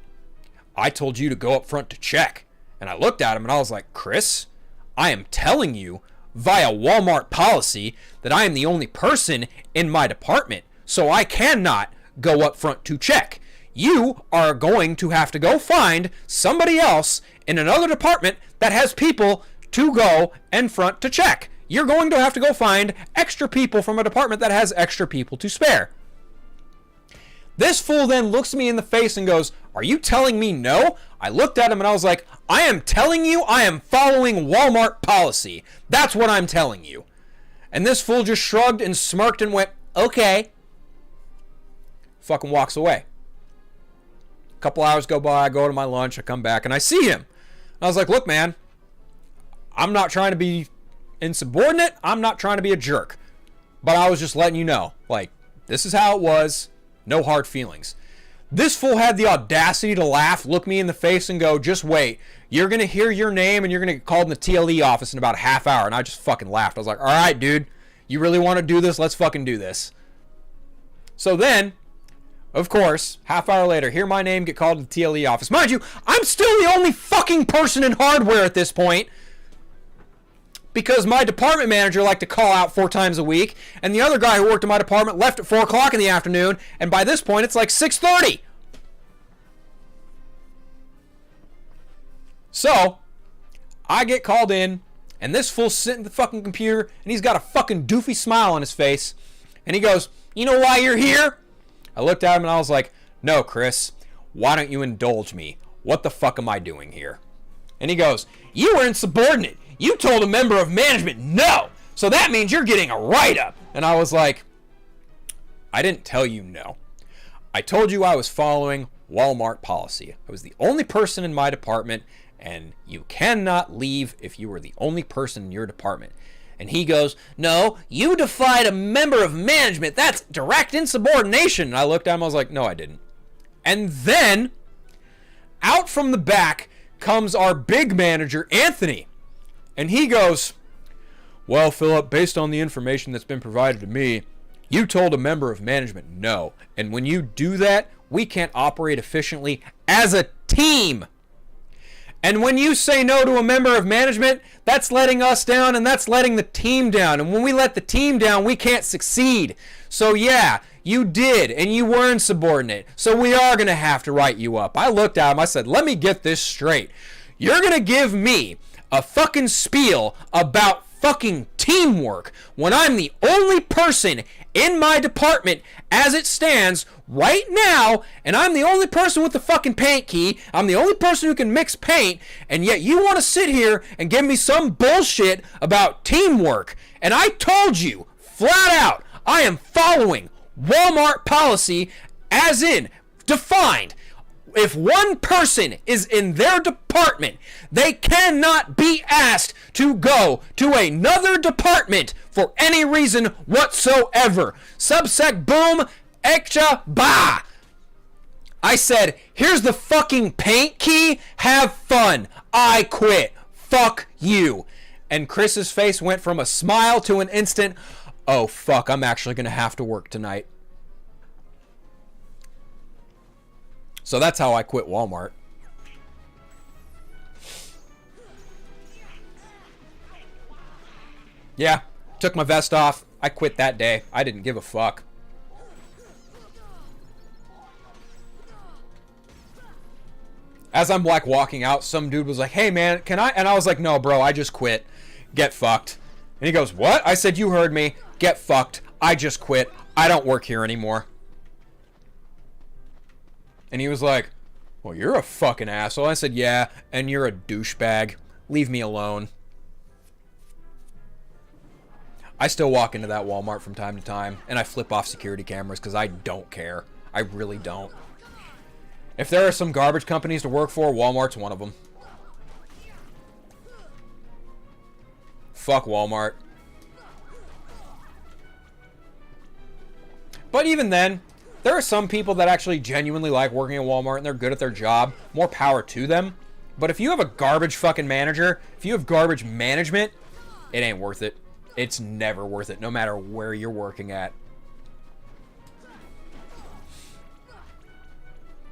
I told you to go up front to check. And I looked at him and I was like, Chris, I am telling you via Walmart policy that I am the only person in my department, so I cannot go up front to check. You are going to have to go find somebody else in another department that has people to go and front to check. You're going to have to go find extra people from a department that has extra people to spare. This fool then looks me in the face and goes, are you telling me no? I looked at him and I was like, I am telling you I am following Walmart policy. That's what I'm telling you. And this fool just shrugged and smirked and went, okay. Fucking walks away. A couple hours go by, I go to my lunch, I come back, and I see him. I was like, look, man, I'm not trying to be insubordinate. I'm not trying to be a jerk. But I was just letting you know, like, this is how it was. No hard feelings. This fool had the audacity to laugh, look me in the face, and go, just wait. You're going to hear your name, and you're going to get called in the TLE office in about a half hour. And I just fucking laughed. I was like, all right, dude. You really want to do this? Let's fucking do this. So then, of course, half hour later, hear my name get called to the TLE office. Mind you, I'm still the only fucking person in hardware at this point. Because my department manager liked to call out 4 times a week, and the other guy who worked in my department left at 4 o'clock in the afternoon, and by this point, it's like 6:30. So, I get called in, and this fool's sitting at the fucking computer, and he's got a fucking doofy smile on his face, and he goes, you know why you're here? I looked at him, and I was like, no, Chris, why don't you indulge me? What the fuck am I doing here? And he goes, you were insubordinate. You told a member of management no. So that means you're getting a write-up. And I was like, I didn't tell you no. I told you I was following Walmart policy. I was the only person in my department, and you cannot leave if you were the only person in your department. And he goes, no, you defied a member of management. That's direct insubordination. And I looked at him, I was like, no, I didn't. And then, out from the back comes our big manager, Anthony. And he goes, well, Philip, based on the information that's been provided to me, you told a member of management no. And when you do that, we can't operate efficiently as a team. And when you say no to a member of management, that's letting us down and that's letting the team down. And when we let the team down, we can't succeed. So yeah, you did, and you were insubordinate. So we are going to have to write you up. I looked at him, I said, let me get this straight. You're going to give me a fucking spiel about fucking teamwork when I'm the only person in my department as it stands right now, and I'm the only person with the fucking paint key. I'm the only person who can mix paint, and yet you want to sit here and give me some bullshit about teamwork. And I told you flat out, I am following Walmart policy, as in defined. If one person is in their department, they cannot be asked to go to another department for any reason whatsoever. Subsec boom, extra ba. I said, here's the fucking paint key. Have fun. I quit. Fuck you. And Chris's face went from a smile to an instant, oh fuck, I'm actually going to have to work tonight. So that's how I quit Walmart. Yeah, took my vest off. I quit that day. I didn't give a fuck. As I'm like walking out, some dude was like, hey man, can I? And I was like, no bro, I just quit. Get fucked. And he goes, what? I said, you heard me. Get fucked. I just quit. I don't work here anymore. And he was like, well, you're a fucking asshole. I said, yeah, and you're a douchebag. Leave me alone. I still walk into that Walmart from time to time, and I flip off security cameras because I don't care. I really don't. If there are some garbage companies to work for, Walmart's one of them. Fuck Walmart. But even then, there are some people that actually genuinely like working at Walmart and they're good at their job. More power to them. But if you have a garbage fucking manager, if you have garbage management, it ain't worth it. It's never worth it, no matter where you're working at.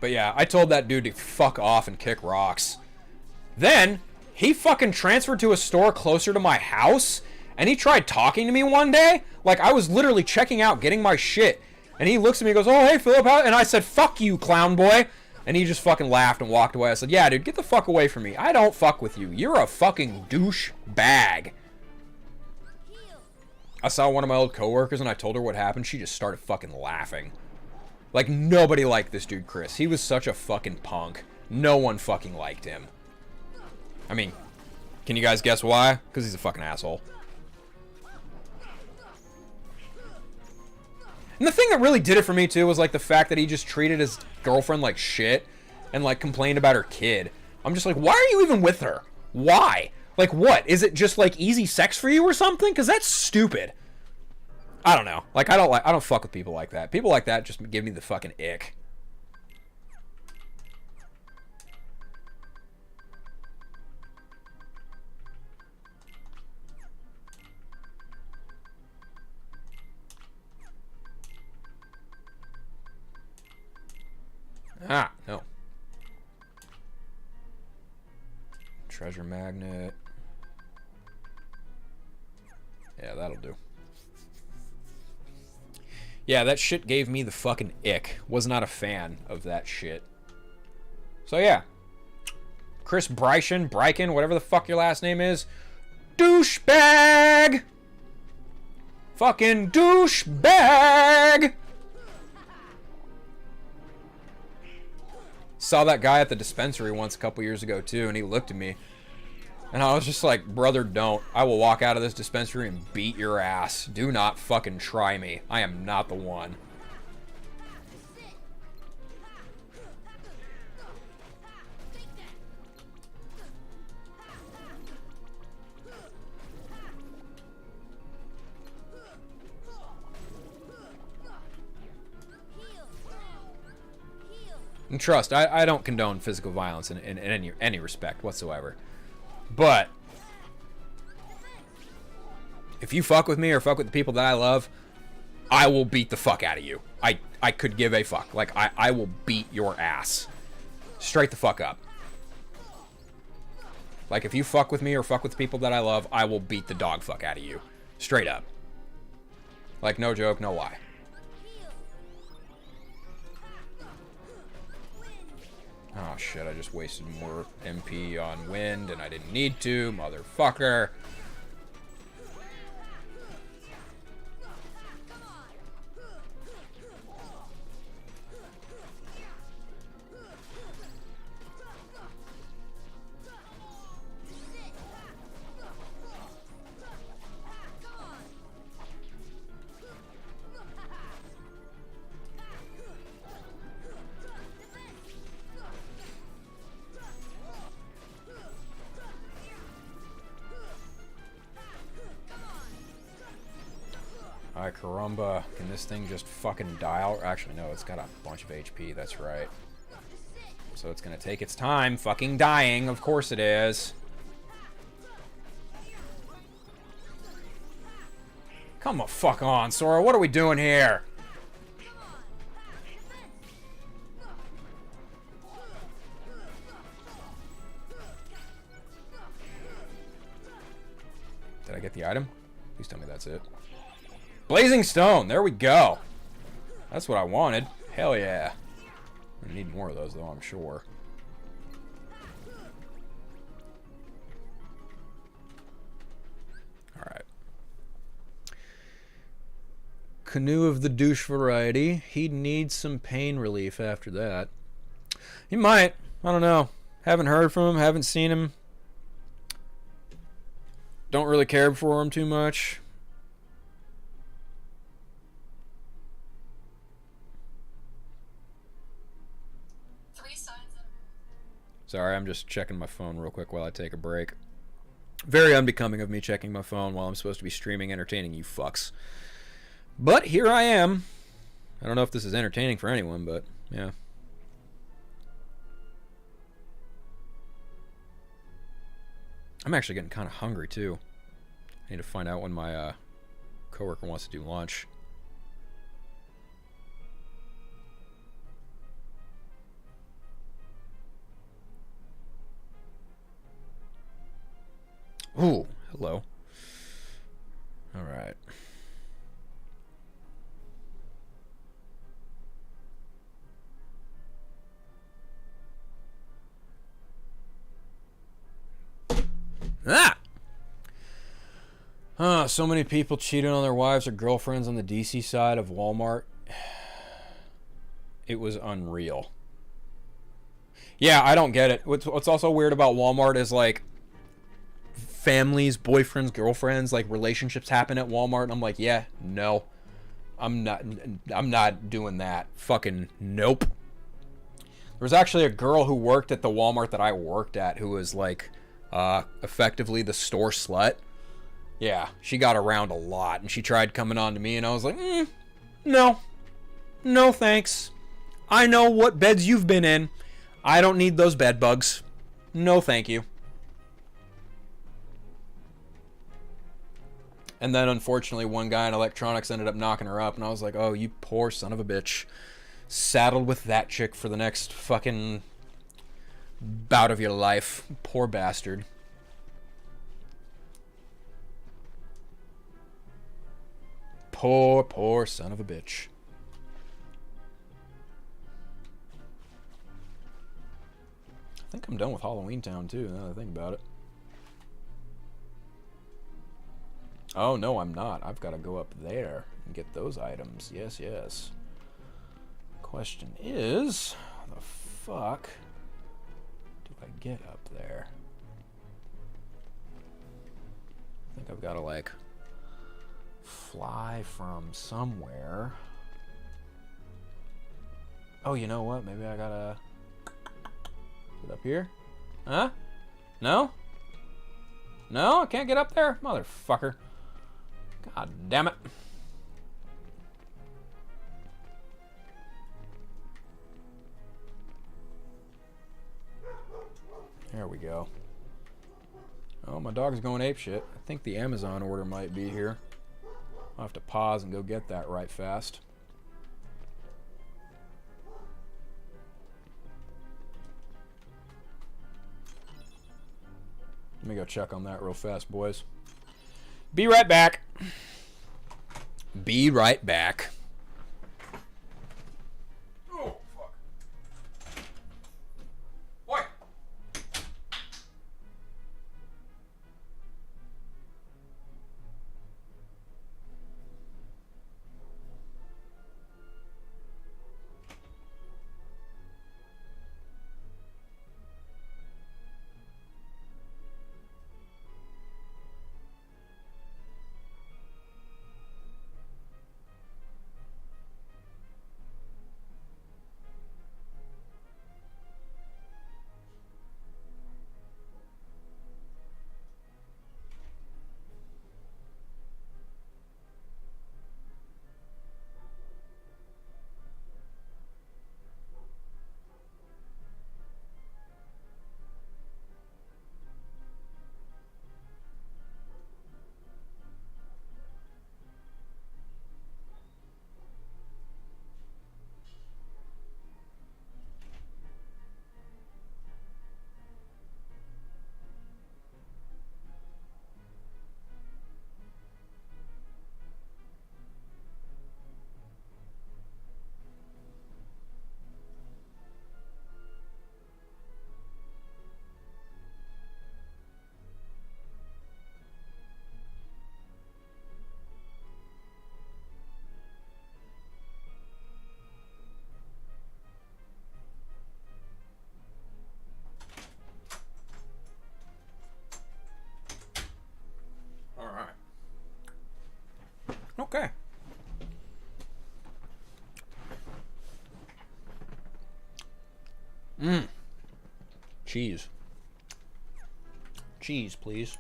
But yeah, I told that dude to fuck off and kick rocks. Then, he fucking transferred to a store closer to my house, and he tried talking to me one day. Like, I was literally checking out, getting my shit. And he looks at me and goes, oh, hey, Philip. And I said, fuck you, clown boy. And he just fucking laughed and walked away. I said, yeah, dude, get the fuck away from me. I don't fuck with you. You're a fucking douche bag. I saw one of my old coworkers and I told her what happened. She just started fucking laughing. Like, nobody liked this dude, Chris. He was such a fucking punk. No one fucking liked him. I mean, can you guys guess why? Because he's a fucking asshole. And the thing that really did it for me, too, was, like, the fact that he just treated his girlfriend like shit. and like complained about her kid. I'm just like, why are you even with her? Why? Like, what? Is it just like easy sex for you or something? Because that's stupid. I don't know. Like, I don't fuck with people like that. People like that just give me the fucking ick. Ah, no. Treasure magnet. Yeah, that'll do. Yeah, that shit gave me the fucking ick. Was not a fan of that shit. So yeah. Chris Bryken, whatever the fuck your last name is. Douchebag! Fucking douchebag! Saw that guy at the dispensary once a couple years ago too, and he looked at me. And I was just like, brother, don't. I will walk out of this dispensary and beat your ass. Do not fucking try me. I am not the one. And trust, I don't condone physical violence in any respect whatsoever. But if you fuck with me or fuck with the people that I love, I will beat the fuck out of you. I could give a fuck. Like, I will beat your ass. Straight the fuck up. Like, if you fuck with me or fuck with the people that I love, I will beat the dog fuck out of you. Straight up. Like, no joke, no lie. Oh shit, I just wasted more MP on wind and I didn't need to, motherfucker. Alright, caramba. Can this thing just fucking dial? Actually, no, it's got a bunch of HP, that's right. So it's gonna take its time fucking dying, of course it is. Come the fuck on, Sora, what are we doing here? Did I get the item? Please tell me that's it. Blazing Stone, there we go. That's what I wanted. Hell yeah. I need more of those though, I'm sure. Alright. Canoe of the douche variety. He'd need some pain relief after that. He might. I don't know. Haven't heard from him, haven't seen him. Don't really care for him too much. Sorry, I'm just checking my phone real quick while I take a break. Very unbecoming of me checking my phone while I'm supposed to be streaming entertaining you fucks. But here I am. I don't know if this is entertaining for anyone, but yeah. I'm actually getting kind of hungry too. I need to find out when my coworker wants to do lunch. Ooh, hello. All right. So many people cheating on their wives or girlfriends on the DC side of Walmart. It was unreal. Yeah, I don't get it. What's also weird about Walmart is like families, boyfriends, girlfriends, like relationships happen at Walmart. And I'm like, yeah, no, I'm not doing that. Fucking nope. was actually a girl who worked at the Walmart that I worked at who was like effectively the store slut. Yeah, she got around a lot, and she tried coming on to me, and I was like, no. No thanks. I know what beds you've been in. I don't need those bed bugs. No thank you. And then, unfortunately, one guy in electronics ended up knocking her up, and I was like, oh, you poor son of a bitch. Saddled with that chick for the next fucking bout of your life. Poor bastard. Poor, poor son of a bitch. I think I'm done with Halloween Town, too, now that I think about it. Oh, no, I'm not. I've got to go up there and get those items. Yes, yes. Question is, how the fuck do I get up there? I think I've got to, like, fly from somewhere. Oh, you know what? Maybe I gotta get up here? Huh? No? No? I can't get up there? Motherfucker. God damn it. There we go. Oh, my dog's going apeshit. I think the Amazon order might be here. I'll have to pause and go get that right fast. Let me go check on that real fast, boys. Be right back. Be right back. Oh, fuck. Oi! Okay. Cheese. Cheese, please.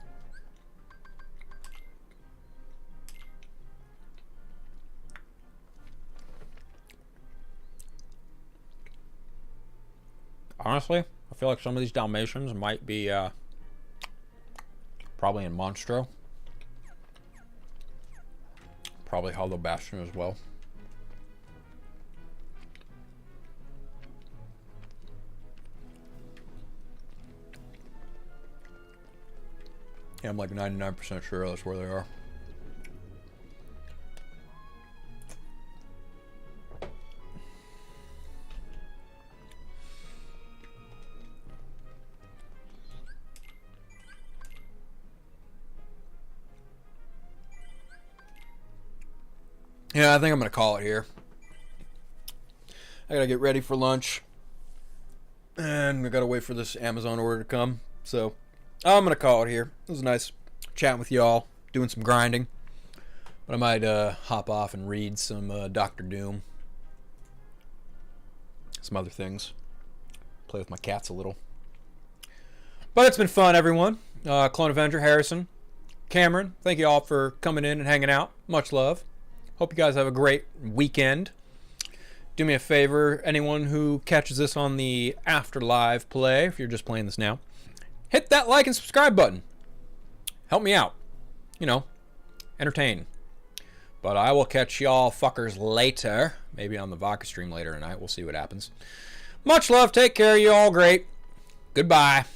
Honestly, I feel like some of these Dalmatians might be probably in Monstro. Probably Hollow Bastion as well. Yeah, I'm like 99% sure that's where they are. Yeah, I think I'm going to call it here. I got to get ready for lunch. And I got to wait for this Amazon order to come. So, I'm going to call it here. It was nice chatting with y'all, doing some grinding. But I might hop off and read some Doctor Doom. Some other things. Play with my cats a little. But it's been fun, everyone. Clone Avenger, Harrison, Cameron, thank you all for coming in and hanging out. Much love. Hope you guys have a great weekend. Do me a favor, anyone who catches this on the after live play, if you're just playing this now, hit that like and subscribe button. Help me out. You know, entertain. But I will catch y'all fuckers later. Maybe on the Vodka stream later tonight. We'll see what happens. Much love. Take care. You all great. Goodbye.